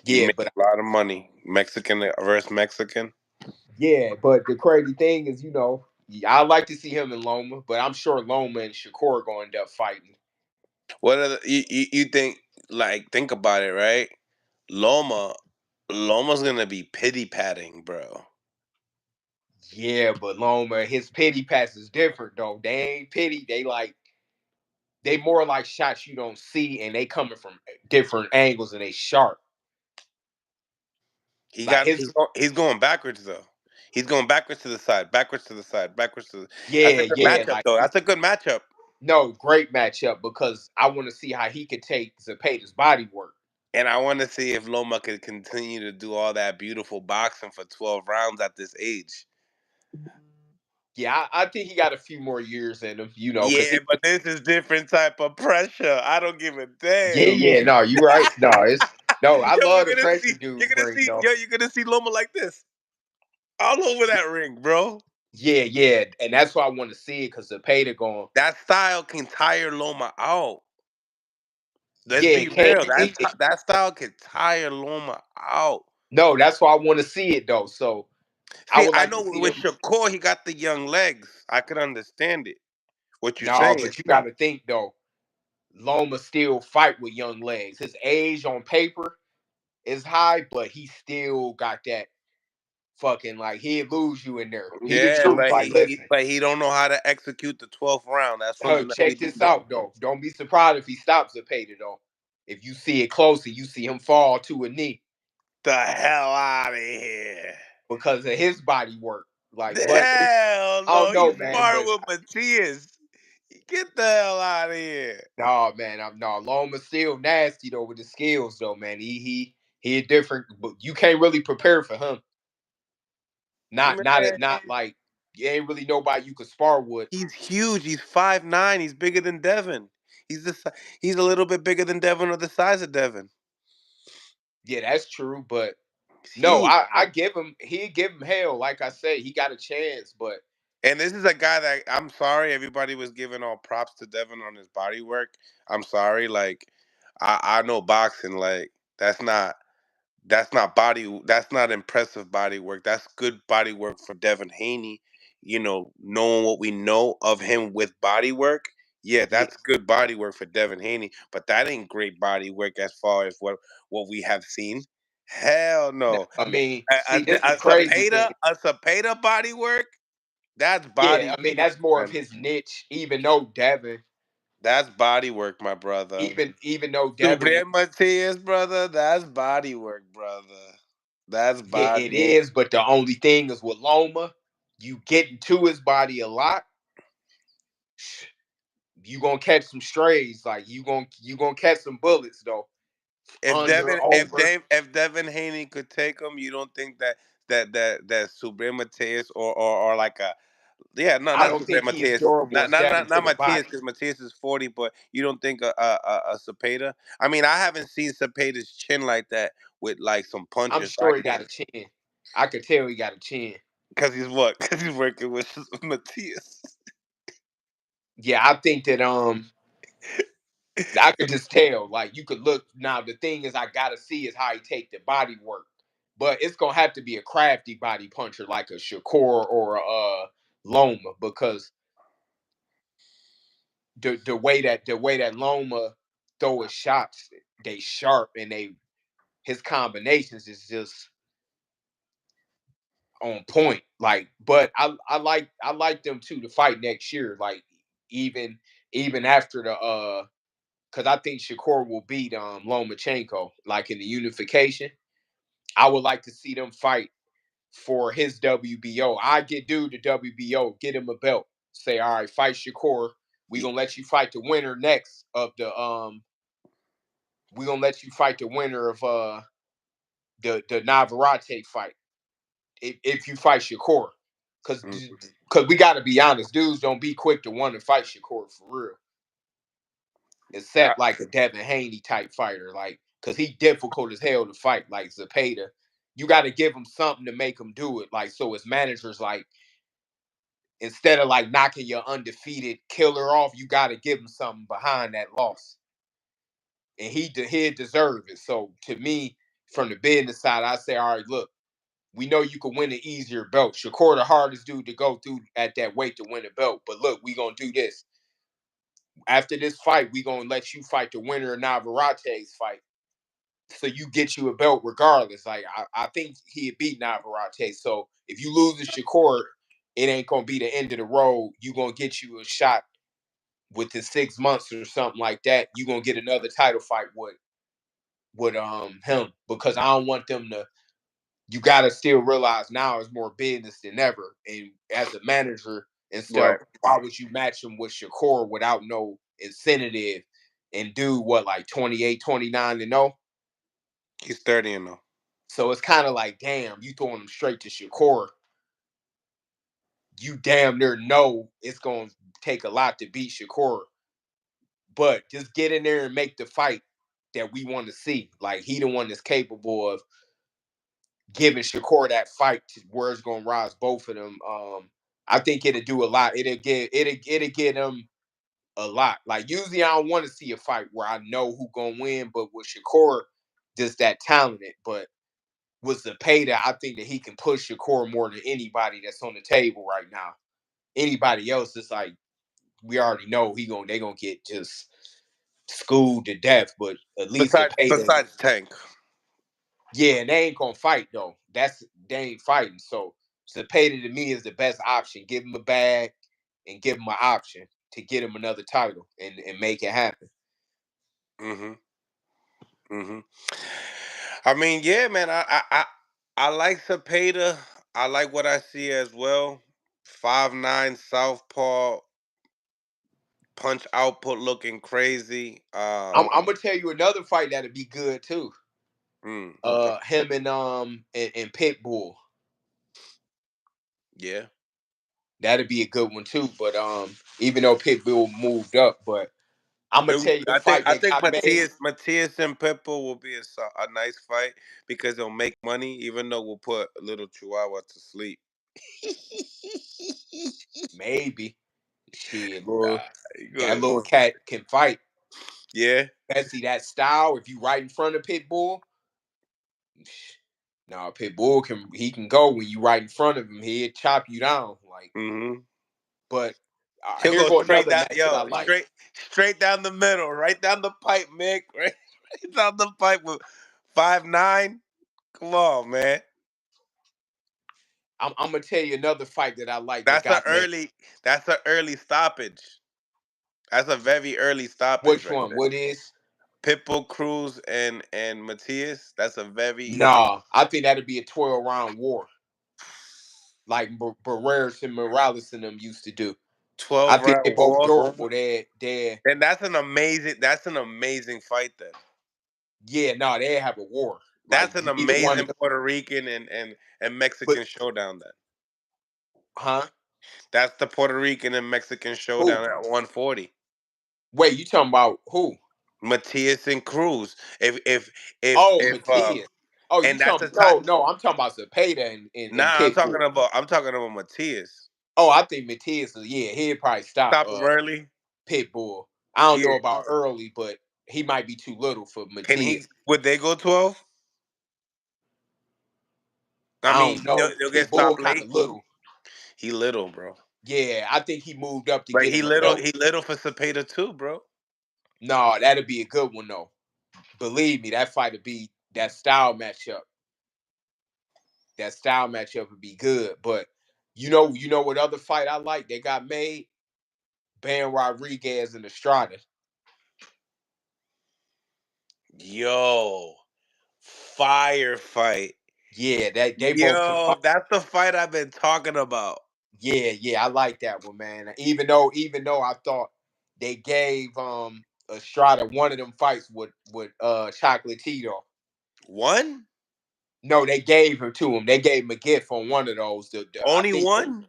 You yeah, make but a lot of money. Mexican versus Mexican. yeah, but the crazy thing is, I like to see him in Loma, but I'm sure Loma and Shakur are going to end up fighting. What are you think? Like, think about it, right? Loma, Loma's gonna be pity patting, bro. Yeah, but Loma, his pity pass is different though. They ain't pity. They more like shots you don't see, and they coming from different angles, and they sharp. Like his, He's going backwards though. He's going backwards to the side, backwards to the side, backwards to the. That's yeah, a good yeah, matchup like though. That's a good matchup. no great matchup because I want to see how he could take Zepeda's body work. And I want to see if Loma could continue to do all that beautiful boxing for 12 rounds at this age. Yeah, I think he got a few more years in him, because Yeah, but this is different type of pressure. I don't give a yeah, damn. yeah, no, you right. No, I Yo, love the pressure you're dude gonna bring see, though. yo, you're gonna see Loma like this all over that ring, bro. Yeah, yeah, and that's why I want to see it because the Zepeda going. That style can tire Loma out. Let's Yeah, be it can. real. That style can tire Loma out. No, that's why I want to see it though. So I See, would I like to know see with him. Shakur, he got the young legs. I could understand it. What you're No, saying. but you got to think though. Loma still fight with young legs. His age on paper is high, but he still got that fucking like he'd lose you in there. He the Yeah, truth. Like, listen, but he don't know how to execute the 12th round. That's something that we check do this know. out though. Don't be surprised if he stops Zepeda though. If you see it closely, you see him fall to a knee The hell out of here. because of his body work. Like, but Hell I don't no, know, he's man. sparring But with Matias. Get the hell out of here. no, man, I'm no Loma's still nasty though with the skills though, man. He a different, but you can't really prepare for him. Not Man, like you ain't really nobody you could spar with. he's huge. He's 5'9". He's bigger than Devin. He's a little bit bigger than Devin or the size of Devin. Yeah, that's true. But He's no, huge. I give him he'd give him hell. Like I said, he got a chance, but And this is a guy that I'm sorry everybody was giving all props to Devin on his body work. I'm sorry, like I know boxing, like that's not impressive body work. That's good body work for Devin Haney. Knowing what we know of him with body work, yeah, yeah. that's good body work for Devin Haney. But that ain't great body work as far as what we have seen. Hell no. I mean, A, see, this a, the a crazy thing. Cepeda body work, that's body Yeah, I mean work, that's more of man. his niche. That's body work, my brother. Even though Devin Subriel Matias, brother, that's body work, brother. That's yeah, it body. is, but the only thing is with Loma, you get into his body a lot, you gonna catch some strays. Like you gonna catch some bullets though. If Under, over. If Devin Haney could take him, you don't think that Subriel Matias or like Yeah, no, I not don't think he is Matias. durable as Devin to Not the Matias, body. because Matias is 40. But you don't think a Zepeda? I mean, I haven't seen Zepeda's chin like that with like some I'm punches. So I sure he got can't. a chin. I could tell he got a chin. Because he's what? Because he's working with Matias. Yeah, I think that I could just tell. Like you could look now. The thing is, I gotta see is how he take the body work. But it's gonna have to be a crafty body puncher like a Shakur or a Loma because the way that Loma throw his shots, they sharp and his combinations is just on point. Like, but I like them too to fight next year. Like even even after the because I think Shakur will beat Lomachenko like in the unification. I would like to see them fight for his WBO. I get dude the WBO, get him a belt. Say, all right, fight Shakur. We gonna let you fight the winner next of the we gonna let you fight the winner of the Navarrete fight if you fight Shakur. Cause Mm-hmm. cause we gotta be honest, dudes don't be quick to want to fight Shakur for real. Except like a Devin Haney type fighter, like cause he difficult as hell to fight, like Zepeda. You gotta give him something to make him do it. Like so his managers like instead of like knocking your undefeated killer off, you got to give him something behind that loss, and he deserve it. So to me, from the business side, I say, all right, look, we know you can win an easier belt. Shakur, the hardest dude to go through at that weight to win a belt, but look, we gonna do this. After this fight, we gonna let you fight the winner of Navarrete's fight, so you get you a belt regardless. Like I think he'd beat Navarrete. So if you lose to Shakur, it ain't gonna be the end of the road. You gonna get you a shot within 6 months or something like that. You gonna get another title fight with him because I don't want them to. You gotta still realize now it's more business than ever. And as a manager and stuff, Right. why would you match him with Shakur without no incentive and do what like 28, 29 and 0? He's 30 and 0. So it's kind of like, damn, you throwing him straight to Shakur. You damn near know it's going to take a lot to beat Shakur, but just get in there and make the fight that we want to see. Like he the one that's capable of giving Shakur that fight to where it's going to rise both of them. I think it'll do a lot. It'll get them a lot. Like usually I don't want to see a fight where I know who gonna win, but with Shakur, just that talented. But with Zepeda, I think that he can push Shakur more than anybody that's on the table right now. Anybody else is like we already know they gonna get just schooled to death. But at least Zepeda, Besides Tank. yeah, and they ain't gonna fight though. They ain't fighting. So Zepeda to me is the best option. Give him a bag and give him an option to get him another title and make it happen. Mm-hmm. Mm-hmm. I mean, yeah, man. I like Sepeda. I like what I see as well. 5'9" southpaw, punch output looking crazy. I'm gonna tell you another fight that'd be good too. Okay. Him and Pitbull. Yeah. That'd be a good one too. But even though Pitbull moved up, but I'm gonna tell you a fight I that think got made. Matias and Pitbull will be a nice fight because they'll make money, even though we'll put a little Chihuahua to sleep. Maybe shit, Nah, little that good. little cat can fight. Yeah. Especially that style. If you right in front of Pitbull, no, Pitbull can go when you right in front of him. He'll chop you down. Like, Mm-hmm. but He'll here go go straight another down, match that I yo, like. straight down the middle, right down the pipe, Mick, right down the pipe with 5'9". Come on, man. I'm gonna tell you another fight that I like that That's a got made. early. That's an early stoppage. That's a very early stoppage Which right one? there. What is? Pitbull, Cruz, and Matias. That's a very Nah, I think that'd be a 12-round war, like Barreras and Morales and them used to do. I 12 think round they both war. durable. They And that's an amazing fight then. yeah, no, they have a war. Like That's an either one amazing of them. Puerto Rican and But Mexican showdown then. huh? That's the Puerto Rican and Mexican Who? showdown at 140. Wait, you talking about who? Matias and Cruz. Oh, If Matias. Oh, you and that's a talking? tie. No, I'm talking about Zepeda and Nah, Pitbull. I'm talking about Matias. Oh, I think Matias. Yeah, he'd probably stop Stop him early. Pitbull. I don't know Yeah. about early, but he might be too little for Can he? Matias. Would they go 12? I I mean, don't know. they'll get Pitbull stopped kind of late. little. He little, bro. Yeah, I think he moved up to But get him a belt. he little for Sepeda too, bro. No, that'd be a good one though. Believe me, that fight would be that style matchup. That style matchup would be good. But you know what other fight I like? They got made. Bam Rodriguez and Estrada. Yo, firefight. Yeah, that they both combined. Yo, that's the fight I've been talking about. Yeah, I like that one, man. Even though I thought they gave Estrada one of them fights with Chocolatito. One? No, they gave him to him. They gave him a gift on one of those. I Only think one?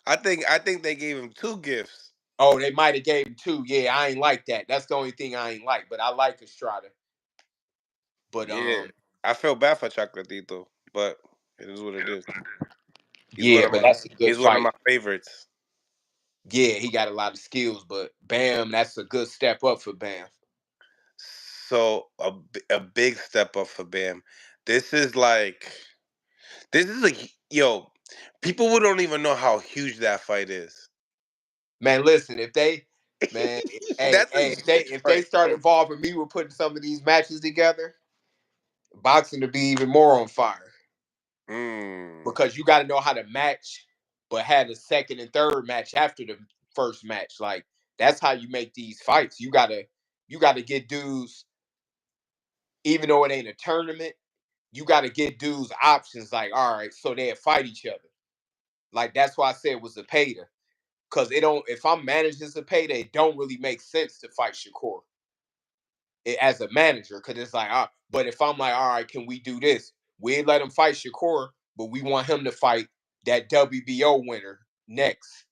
I think they gave him two gifts. oh, they might have gave him two. Yeah, I ain't like that. That's the only thing I ain't like. But I like Estrada. But Yeah. I feel bad for Chocolatito, but it is what it is. yeah, but that's a good He's one of fight. my favorites. Yeah, he got a lot of skills. But Bam, that's a good step up for Bam. So a big step up for Bam. This is like this is like yo, people who don't even know how huge that fight is. Man, listen, if they man, That's a huge if they fight. start involving me with putting some of these matches together, boxing to be even more on fire. Mm. Because you got to know how to match, but have the second and third match after the first match. Like that's how you make these fights. You gotta get dudes, even though it ain't a tournament. You got to get dudes options. Like all right, so they fight each other. Like that's why I said it was a Zepeda. Because it don't. If I'm managing Zepeda, it don't really make sense to fight Shakur as a manager. Because it's like, but if I'm like, all right, can we do this? We let him fight Shakur, but we want him to fight that WBO winner next.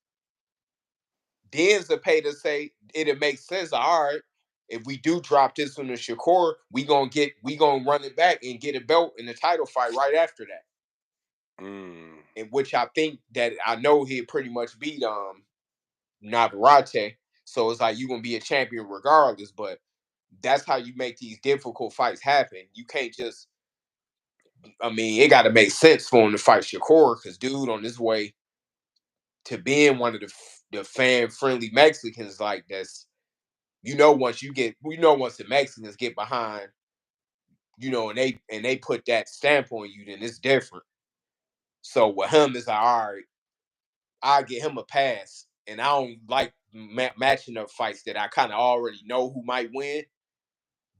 Then Zepeda say it'll make sense. All right, if we do drop this one to Shakur, we gonna run it back and get a belt in the title fight right after that. Mm. In which I think that I know he'd pretty much beat Navarrete. So it's like you're gonna be a champion regardless, but that's how you make these difficult fights happen. You can't just I mean, it gotta make sense for him to fight Shakur because dude on his way to being one of the fan friendly Mexicans like that's once the Mexicans get behind, and they put that stamp on you, then it's different. So with him, it's like, all right, I get him a pass, and I don't like matching up fights that I kind of already know who might win,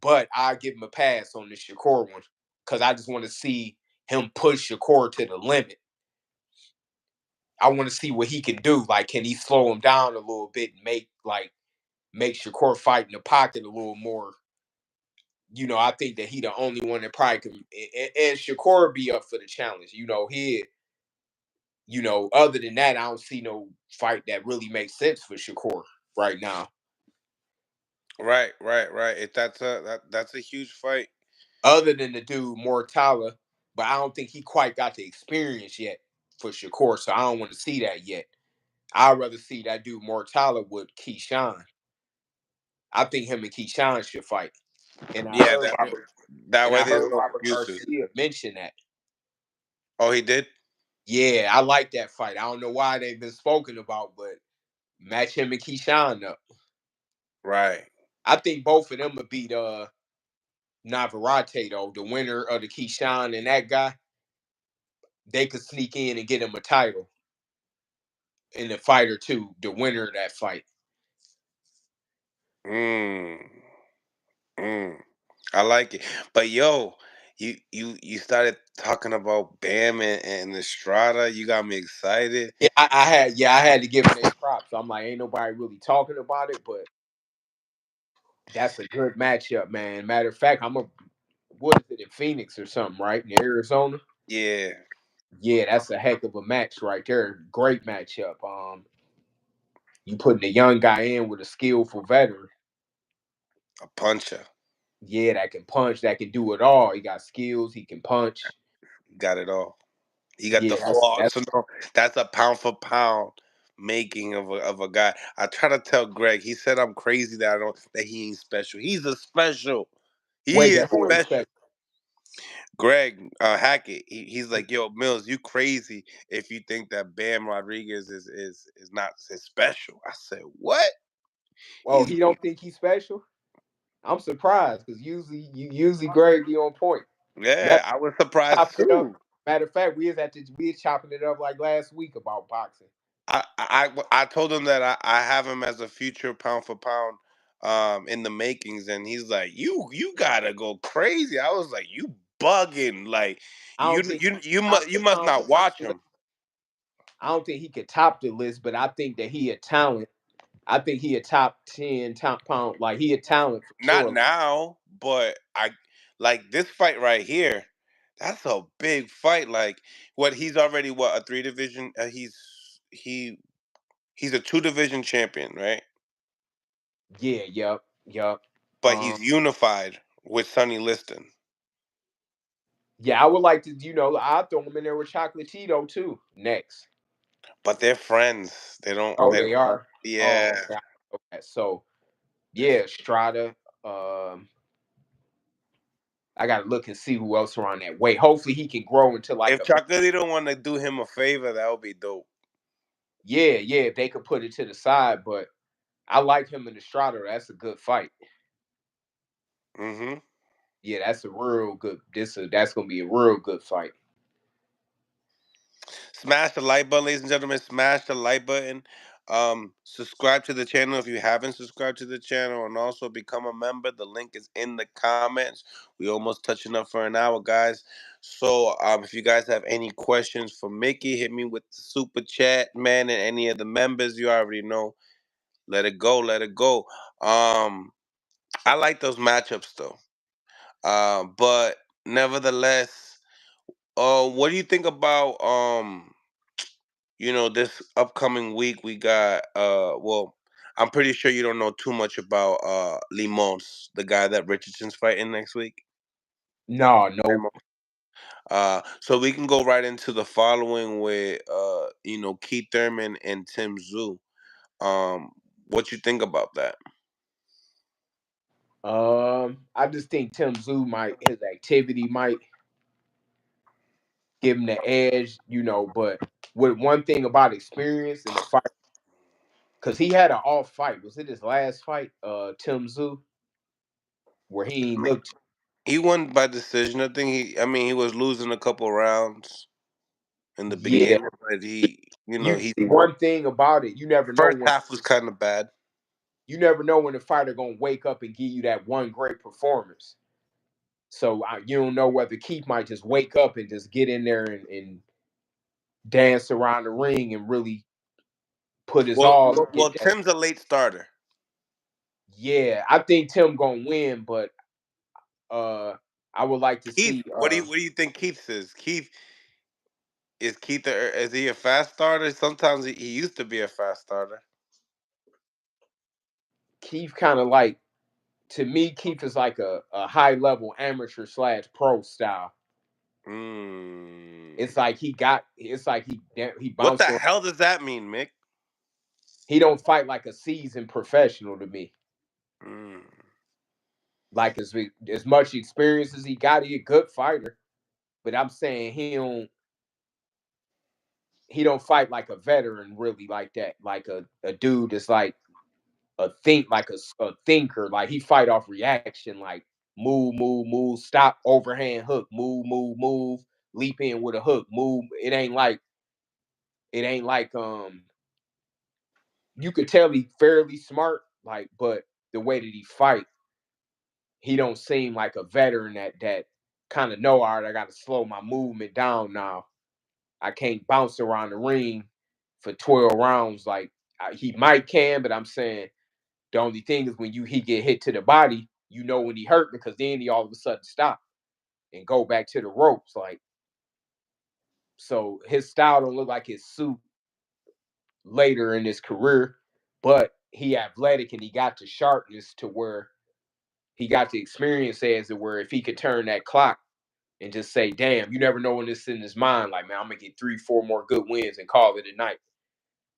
but I give him a pass on the Shakur one because I just want to see him push Shakur to the limit. I want to see what he can do. Like, can he slow him down a little bit and make Shakur fight in the pocket a little more? I think that he the only one that probably can, and Shakur be up for the challenge. Other than that, I don't see no fight that really makes sense for Shakur right now. Right. That's a huge fight. Other than the dude Mortala, but I don't think he quite got the experience yet for Shakur, so I don't want to see that yet. I'd rather see that dude Mortala with Keyshawn. I think him and Keyshawn should fight. And I Yeah, heard that and way I there's heard no Robert excuses. Garcia mention that. Oh, he did? Yeah, I like that fight. I don't know why they've been spoken about, but match him and Keyshawn up. Right. I think both of them would beat Navarrete though, the winner of the Keyshawn and that guy. They could sneak in and get him a title in the fight or two, the winner of that fight. Mm. Mm. I like it. But yo, you started talking about Bam and Estrada. You got me excited. I had to give him their props. I'm like, ain't nobody really talking about it, but that's a good matchup, man. Matter of fact, what is it in Phoenix or something, right? In Arizona? Yeah. Yeah, that's a heck of a match right there. Great matchup. You putting a young guy in with a skillful veteran. A puncher. Yeah, that can punch, that can do it all. He got skills, he can punch. Got it all. He got the Yeah, flaws. that's So no, that's a pound for pound making of a guy. I try to tell Greg. He said I'm crazy that I don't that he ain't special. He's a special. He wait, is that who ain't special. special? Greg Hackett. He's like, yo, Mills, you crazy if you think that Bam Rodriguez is not is special. I said, what? Oh, He's he don't think he's special? I'm surprised because usually Greg be on point. yeah. Matter I was surprised chopping it up. too. Matter of fact, we was chopping it up like last week about boxing. I told him that I have him as a future pound for pound in the makings, and he's like, you gotta go crazy. I was like, you bugging, like I don't think top you the must pound for not watch pound list. him. I don't think he could top the list, but I think that he a talent. I think he a top 10 top pound. Like he a talent for Not sure. now, but I like this fight right here. That's a big fight. Like what he's already what a three division. He he's a two division champion, right? Yeah, yep. But he's unified with Sonny Liston. Yeah, I would like to, I'll throw him in there with Chocolate Tito too. Next. But they're friends. They don't. Oh, They they don't. are. Yeah. Oh, okay. Okay. So yeah, Estrada. I gotta look and see who else around that weight. Hopefully he can grow into like If a Chocolate don't want to do him a favor, that would be dope. yeah, if they could put it to the side, but I like him in Estrada. That's a good fight. Mm-hmm. Yeah, that's a real good. That's gonna be a real good fight. Smash the like button, ladies and gentlemen. Smash the like button. Subscribe to the channel if you haven't subscribed to the channel, and also become a member. The link is in the comments. We almost touching up for an hour, guys. So, if you guys have any questions for Mickey, hit me with the super chat, man, and any of the members. You already know. Let it go. Let it go. I like those matchups though. But nevertheless, what do you think about this upcoming week we got well, I'm pretty sure you don't know too much about Limons, the guy that Richardson's fighting next week. No, no. So we can go right into the following with Keith Thurman and Tszyu. Um, what you think about that? I just think Tszyu might his activity might give him the edge, but with one thing about experience in the fight, because he had an off fight. Was it his last fight, Tszyu, where he looked He won by decision. I mean, he was losing a couple rounds in the yeah. beginning, but he One thing about it, you never know first when half was kind of bad. the fighter gonna wake up and give you that one great performance. So you don't know whether Keith might just wake up and just get in there and dance around the ring and really put his Well, all well, to well, get that. Tim's a late starter. Yeah, I think Tim gonna win, but uh I would like to Keith, see what do you think Keith is? Is he a fast starter? Sometimes he used to be a fast starter. Keith kind of like to me, Keith is like a high level amateur slash pro style. Mm. It's like he What the bounced around. hell does that mean, Mick? He don't fight like a seasoned professional to me. Mm. Like as much experience as he got, he a good fighter. But I'm saying he don't fight like a veteran really like that. Like a dude that's like a thinker. Like he fight off reaction, like move, stop, overhand hook, move, leap in with a hook, move. It ain't like you could tell he fairly smart, like, but the way that he fight, he don't seem like a veteran that kind of know, all right, I gotta slow my movement down now. I can't bounce around the ring for 12 rounds. Like he might can, but I'm saying the only thing is when he get hit to the body, when he hurt because then he all of a sudden stop and go back to the ropes. Like So his style don't look like his suit later in his career, but he athletic and he got the sharpness to where he got the experience as it where if he could turn that clock and just say, damn, you never know when this is in his mind, like, man, I'm gonna get 3, 4 more good wins and call it a night.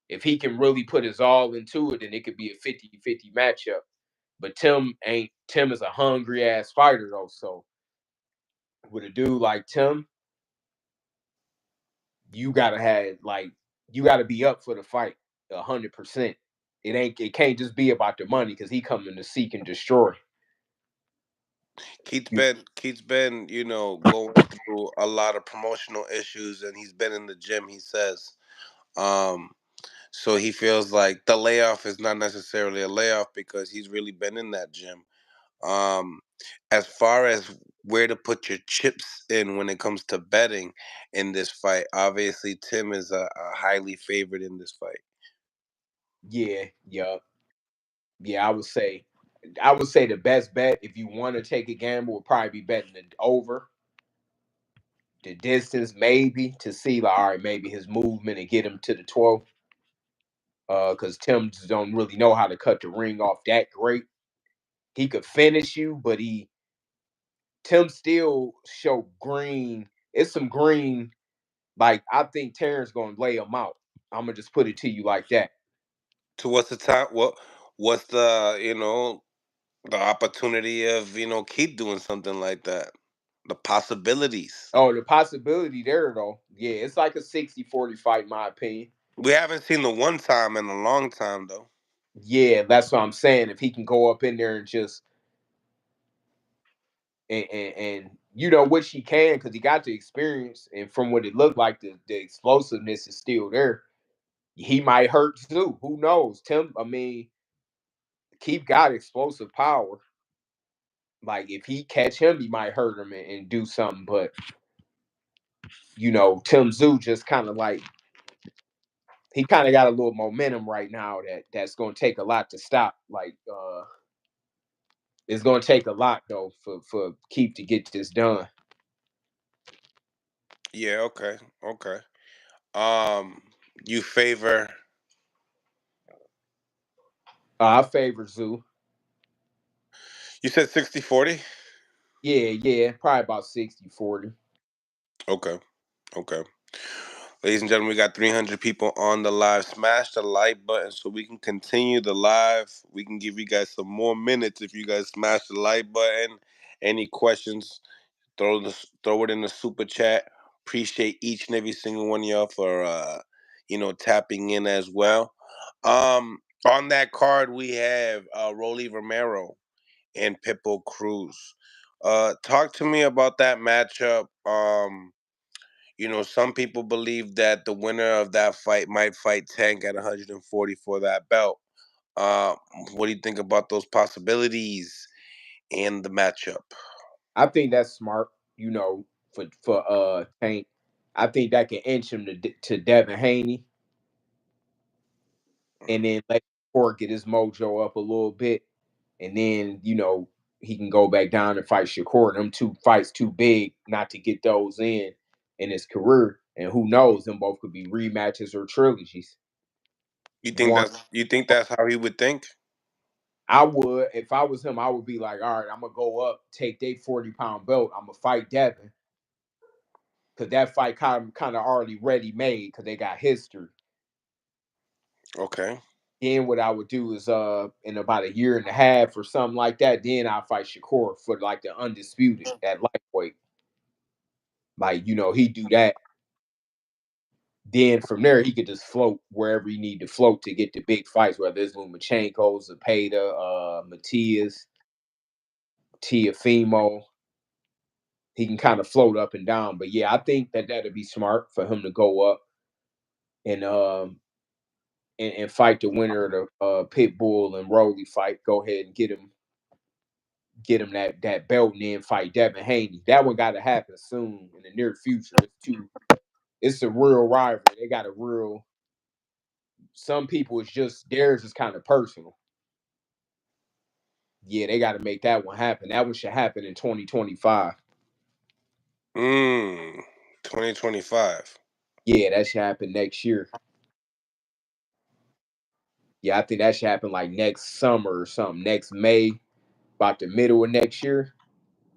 If he can really put his all into it, then it could be a 50-50 matchup. But Tim is a hungry ass fighter though. So with a dude like Tim, you gotta have like you gotta be up for the fight 100%. It can't just be about the money because he coming to seek and destroy. Keith's been, going through a lot of promotional issues, and he's been in the gym. He says, um, so he feels like the layoff is not necessarily a layoff because he's really been in that gym. Um, as far as where to put your chips in when it comes to betting in this fight, obviously Tim is a highly favored in this fight. Yeah, yeah, yeah. I would say the best bet if you want to take a gamble would probably be betting the over the distance, maybe to see like all right, maybe his movement and get him to the 12. Because Tim just don't really know how to cut the ring off that great. He could finish you, but Tim still show green. It's some green. Like I think Terrence gonna lay him out. I'm gonna just put it to you like that. So what's the time? What's the opportunity of Keith doing something like that? The possibilities. Oh, the possibility there though. Yeah, it's like a 60-40 fight, in my opinion. We haven't seen the one time in a long time though. Yeah, that's what I'm saying. If he can go up in there and just and you know which he can because he got the experience and from what it looked like the explosiveness is still there. He might hurt too. Who knows? Tim, I mean, Keith got explosive power. Like if he catch him, he might hurt him and do something. But Tim Tszyu just kind of like he kind of got a little momentum right now that's going to take a lot to stop. Like it's going to take a lot though for Keith to get this done. Yeah. Okay. Okay. Um, you favor. I favor Tszyu. You said 60-40. Yeah, yeah, probably about 60-40. Okay. Okay. Ladies and gentlemen, we got 300 people on the live. Smash the like button so we can continue the live. We can give you guys some more minutes if you guys smash the like button. Any questions, throw it in the super chat. Appreciate each and every single one of y'all for tapping in as well. On that card we have Rolly Romero and Pitbull Cruz. Talk to me about that matchup. Some people believe that the winner of that fight might fight Tank at 140 for that belt. Uh, what do you think about those possibilities and the matchup? I think that's smart. For Tank, I think that can inch him to Devin Haney, and then let Court get his mojo up a little bit, and then he can go back down and fight Shakur. Them two fights too big not to get those in his career, and who knows? Them both could be rematches or trilogies. One, You think that's how he would think? I would if I was him, I would be like, all right, I'm gonna go up, take their 40-pound belt, I'm gonna fight Devin because that fight kind of already ready made because they got history. Okay. Then what I would do is in about a year and a half or something like that, then I'll fight Shakur for like the undisputed at lightweight. Like, he do that. Then from there he could just float wherever he need to float to get the big fights, whether it's Lomachenko, Zepeda, Matias, Tiafimo. He can kind of float up and down. But yeah, I think that'd be smart for him to go up and and fight the winner of the Pitbull and Rolly fight. Go ahead and get him that belt and then fight Devin Haney. That one got to happen soon in the near future. It's a real rivalry. They got a real. Some people it's just theirs is kind of personal. Yeah, they got to make that one happen. That one should happen in 2025. 2025. Yeah, that should happen next year. Yeah, I think that should happen like next summer or something. Next May, about the middle of next year.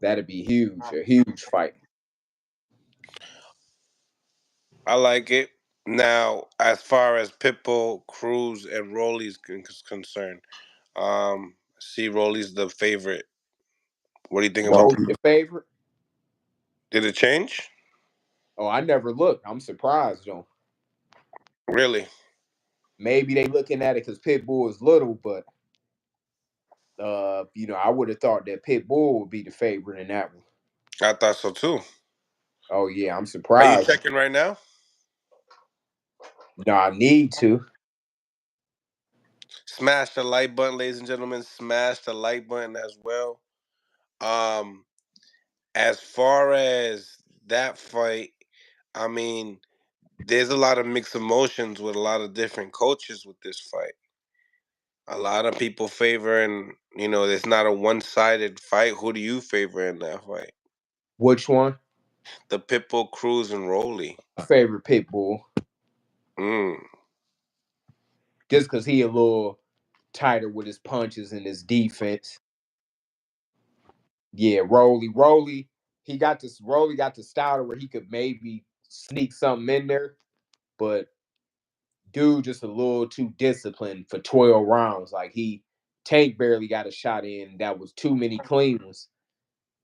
That'd be huge. A huge fight. I like it. Now, as far as Pitbull, Cruz, and Rolly's concerned, see Rolly's the favorite. What do you think about? Rolly the favorite? Did it change? Oh, I never looked. I'm surprised though. Really? Maybe they looking at it because Pitbull is little, but I would have thought that Pitbull would be the favorite in that one. I thought so too. Oh yeah, I'm Are you surprised. checking right now? No, I need to. Smash the like button, ladies and gentlemen. Smash the like button as well. Um, as far as that fight, I mean, there's a lot of mixed emotions with a lot of different coaches with this fight. A lot of people favoring, it's not a one-sided fight. Who do you favor in that fight? Which one? The Pitbull, Cruz, and Rolly. My favorite Pitbull. Mm. Just because he a little tighter with his punches and his defense. Yeah, Rolly, he got this. Rolly got the style where he could maybe sneak something in there, but dude just a little too disciplined for 12 rounds. Like Tank barely got a shot in. That was too many clean ones.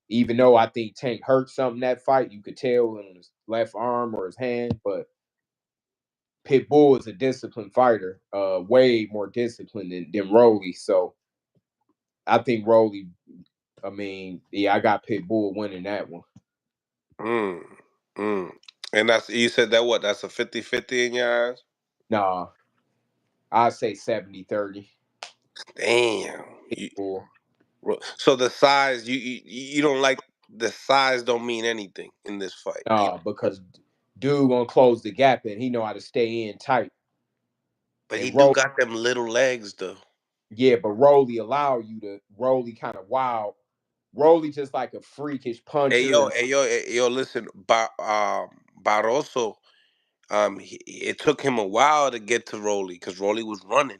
Even though I think Tank hurt something that fight, you could tell in his left arm or his hand, but Pitbull is a disciplined fighter, way more disciplined than Rolly. So I think Rolly, I mean, yeah, I got Pitbull winning that one. Mm. Mm. And you said that what? That's a 50-50 in your eyes? Nah, I'd say 70-30. Damn. Pitbull. So the size, you don't like the size don't mean anything in this fight. Nah, because dude gonna close the gap and he know how to stay in tight. But he And do Rolly, got them little legs though. yeah, but Rolly allow you to Rolly kind of wild. Rolly just like a freakish puncher and Hey yo, listen, Barroso, it took him a while to get to Rolly because Rolly was running.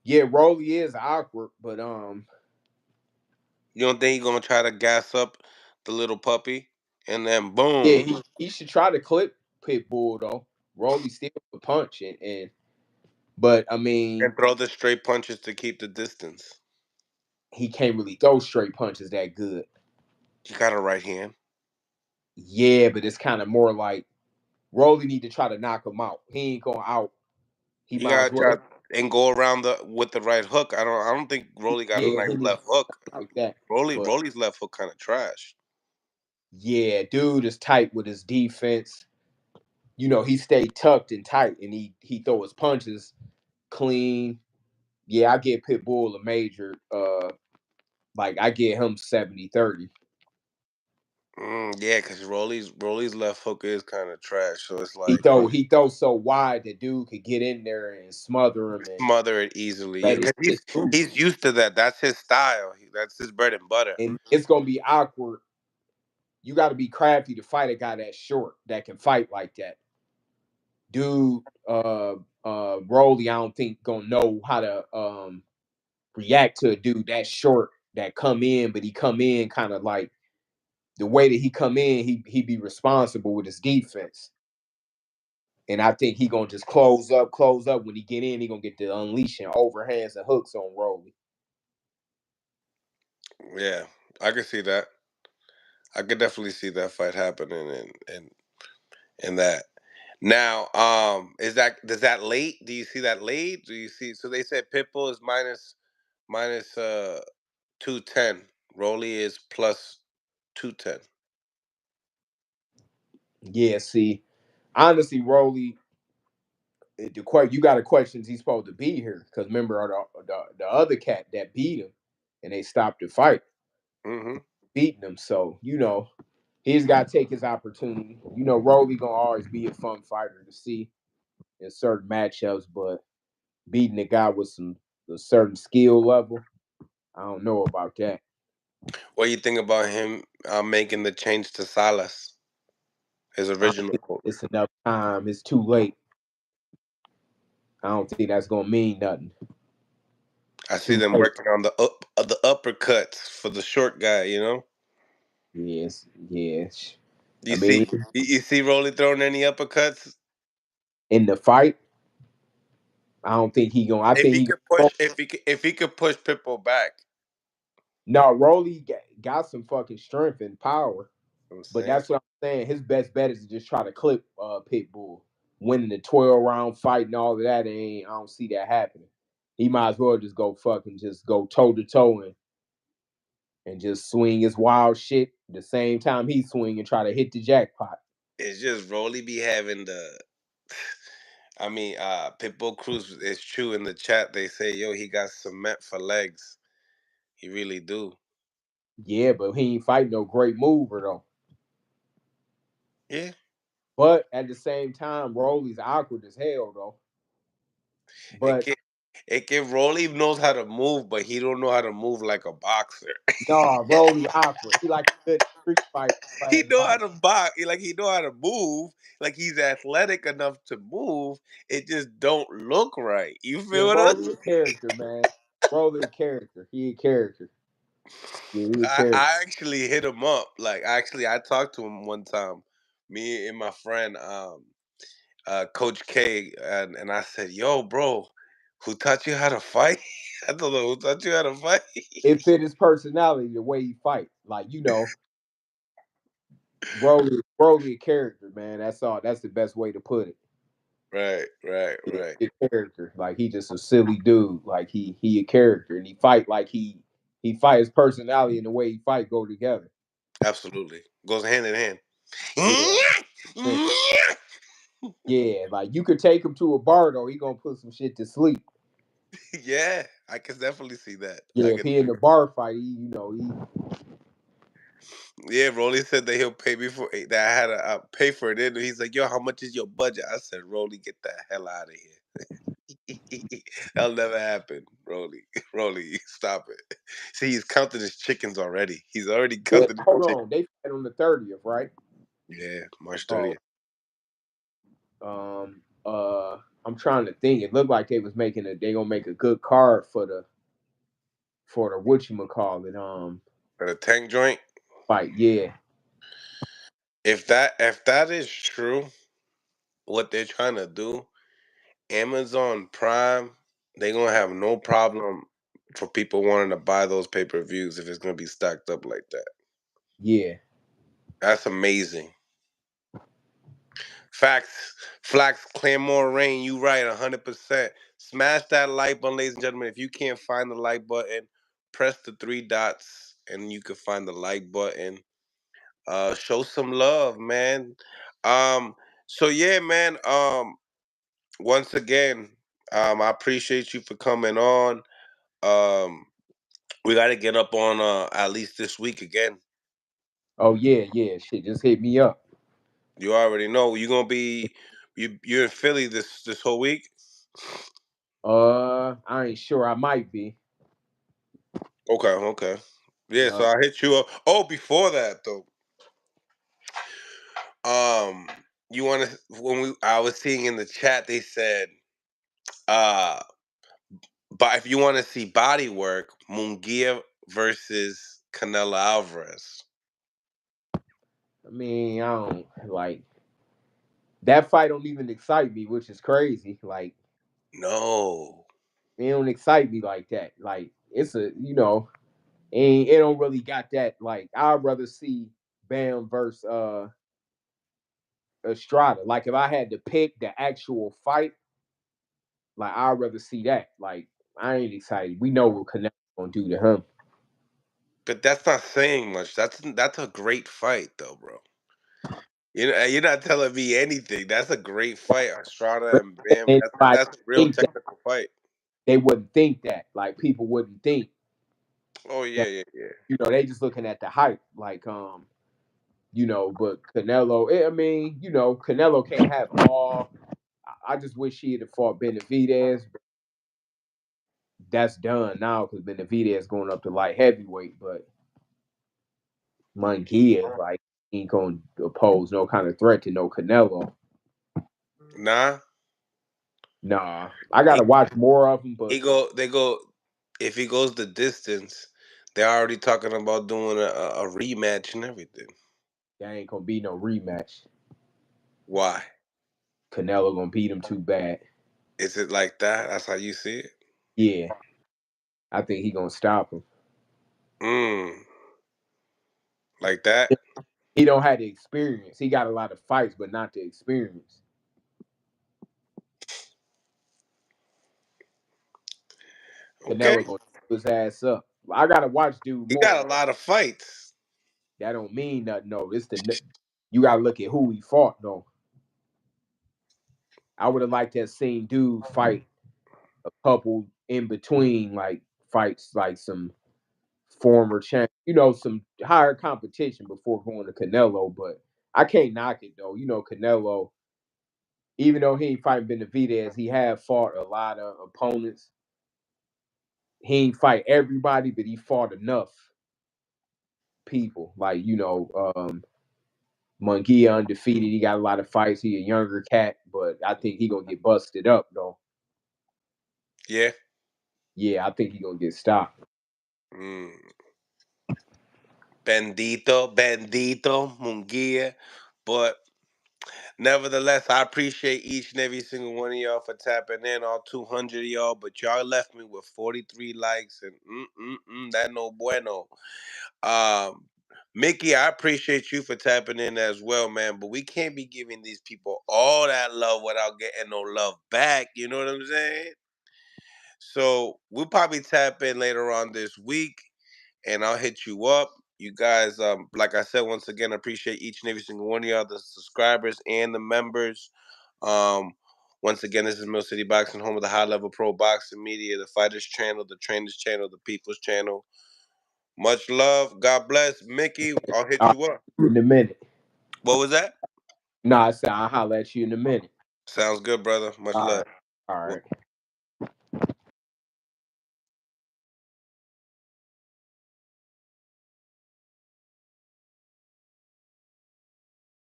yeah, Rolly is awkward, but You don't think he's gonna try to gas up the little puppy and then yeah, boom he should try to clip Pitbull though. Rolly still a punch and but I mean and throw the straight punches to keep the distance? he can't really throw straight punches that good. He got a right hand. Yeah, but it's kind of more like Rolly need to try to knock him out. He ain't going out. He He might as gotta well. try and go around the with the right hook. I don't think Rolly got a Yeah, nice he needs left hook. like that. But Rolly's left hook kind of trash. yeah, dude is tight with his defense. He stayed tucked and tight, and he throw his punches clean. Yeah, I get Pitbull a major. Like I get him 70-30. Yeah, because Rolly's left hook is kind of trash. So it's He like throw he throws so wide that dude could get in there and smother him and smother it easily. Yeah, let it because sit loose. he's used to that. That's his style. That's his bread and butter. And it's gonna be awkward. You got to be crafty to fight a guy that short that can fight like that. Dude, Rolly, I don't think gonna know how to react to a dude that short that come in, but he come in kind of like the way that he come in, he be responsible with his defense. And I think he gonna just close up. When he get in, he gonna get the unleashing overhands and hooks on Rolly. Yeah, I could see that. I could definitely see that fight happening and that. Now, is that does that late? Do you see that late? Do you see? So they said Pitbull is minus 210. Rolly is plus 210. Yeah, see, honestly, Rolly, you got to question he's supposed to be here because remember the other cat that beat him and they stopped the fight, Mm-hmm. beating him. So he's got to take his opportunity. Rolly gonna always be a fun fighter to see in certain matchups, but beating a guy with a certain skill level, I don't know about that. What do you think about him making the change to Salas? His I don't original think quote. it's enough time. It's too late. I don't think that's gonna mean nothing. I see Too them late. working on the uppercuts for the short guy. You know. Yes, yes. I You mean, see, you see Rolly throwing any uppercuts? in the fight, I don't think he gonna. I If think he he could gonna. push, if he could push Pitbull back, No, Rolly got some fucking strength and power, I'm but saying that's what I'm saying. His best bet is to just try to clip Pitbull. Winning the 12 round fight and all of that, ain't. I don't see that happening. He might as well just go fucking just go toe to toe and just swing his wild shit the same time he swing and try to hit the jackpot. it's just Rolly be having the. I mean, Pitbull Cruz is true in the chat. They say, yo, he got cement for legs. He really do. Yeah, but he ain't fight no great mover though. Yeah, But at the same time, Rolly's awkward as hell though. it But can it can Rolly knows how to move, but he don't know how to move like a boxer. no, Rolly awkward. He like a good street fighter He slash know how boxer. to box. Like he know how to move. Like he's athletic enough to move. It just don't look right. You Yeah, feel what I'm Rolly a character, man. Rolly a character. He a character. Yeah, he a character. I actually hit him up. Like actually, I talked to him one time. Me and my friend, Coach K, and I said, "Yo, bro, who taught you how to fight?" I don't know who taught you how to fight. It fit his personality the way he fight. Like Broly a character, man. That's all. That's the best way to put it. Right, right, Yeah, right. he a character. Like he just a silly dude. Like he a character, and he fight like he fight his personality and the way he fight go together. Absolutely, goes hand in hand. Yeah, yeah. Yeah, like you could take him to a bar though. He gonna put some shit to sleep. Yeah, I can definitely see that. I Yeah, if can. he in the bar fight, he Yeah, Rolly said that he'll pay me for that. I had to pay for it. And he's like, "Yo, how much is your budget?" I said, "Rolly, get the hell out of here." That'll never happen, Rolly. Rolly, stop it. See, he's counting his chickens already. He's already yeah. counting his Hold chickens. on, they fight on the 30th, right? Yeah, March Oh, 30th. um, I'm trying to think. It looked like they was making a. They gonna make a good card for the whatchamacallit For the tank joint. fight. Yeah, If that is true, what they're trying to do, Amazon Prime, they gonna have no problem for people wanting to buy those pay-per-views if it's gonna be stacked up like that. yeah. That's amazing. Facts, Flax, Claymore Rain, you right, 100%. Smash that like button, ladies and gentlemen. If you can't find the like button, press the three dots and you can find the like button. Show some love, man. Um, so yeah, man. Once again, I appreciate you for coming on. Um, we got to get up on at least this week again. Oh yeah, yeah. Shit, just hit me up. You already know you're gonna be you're in Philly this whole week. I ain't sure. I might be. Okay, okay. Yeah, Uh, so I hit you up. Oh, before that though, um, you want to I was seeing in the chat they said, uh, but if you want to see body work, Munguia versus Canelo Alvarez. I mean, I don't like that fight. Don't even excite me, which is crazy. Like No, it don't excite me like that. Like it's a and it don't really got that. Like I'd rather see Bam versus Estrada. Like if I had to pick the actual fight, like I'd rather see that. Like I ain't excited. We know what Canelo gonna do to him. but that's not saying much. That's a great fight though, bro. You're not telling me anything. That's a great fight, Estrada and Bam. Anybody That's a real think that technical fight. they wouldn't think that. Like people wouldn't think Oh yeah, that. yeah, yeah. They just looking at the hype. Like but Canelo. I mean, Canelo can't have all. I just wish he had fought Benavidez. But that's done now because Benavidez going up to light heavyweight. But Munguia, like. he ain't gonna pose no kind of threat to no Canelo. Nah. Nah, I He, gotta watch more of him, but he go. They go. If he goes the distance, they're already talking about doing a rematch and everything. there ain't gonna be no rematch. Why? Canelo gonna beat him too bad. Is it like that? That's how you see it. Yeah, I think he gonna stop him. Mm, like that. He don't have the experience. He got a lot of fights, but not the experience. Okay. Canelo gonna chew his ass up. I gotta watch dude He more. got a lot of fights. That don't mean nothing. No, it's you gotta look at who he fought though. I would have liked to have seen dude fight a couple in between, like fights, like some former champ, some higher competition before going to Canelo. But I can't knock it though. Canelo, even though he ain't fighting Benavidez, he have fought a lot of opponents. He ain't fight everybody, but he fought enough people. Like Munguia undefeated. He got a lot of fights. He a younger cat, but I think he gonna get busted up though. Yeah. Yeah, I think he gonna get stopped. Mm. Bendito, Munguia. But nevertheless, I appreciate each and every single one of y'all for tapping in, all 200 of y'all. But y'all left me with 43 likes, and that no bueno. Um, Mickey, I appreciate you for tapping in as well, man. But we can't be giving these people all that love without getting no love back. You know what I'm saying? So we'll probably tap in later on this week, and I'll hit you up. You guys, like I said, once again, I appreciate each and every single one of y'all, the subscribers and the members. Um, Once again, this is Mill City Boxing, home of the high level pro boxing media, the fighters channel, the trainers channel, the people's channel. Much love. God bless. Mickey, I'll hit I'll you up. in a minute. What was that? Nah, I said I'll holler at you in a minute. Sounds good, brother. Much All love. right. All right.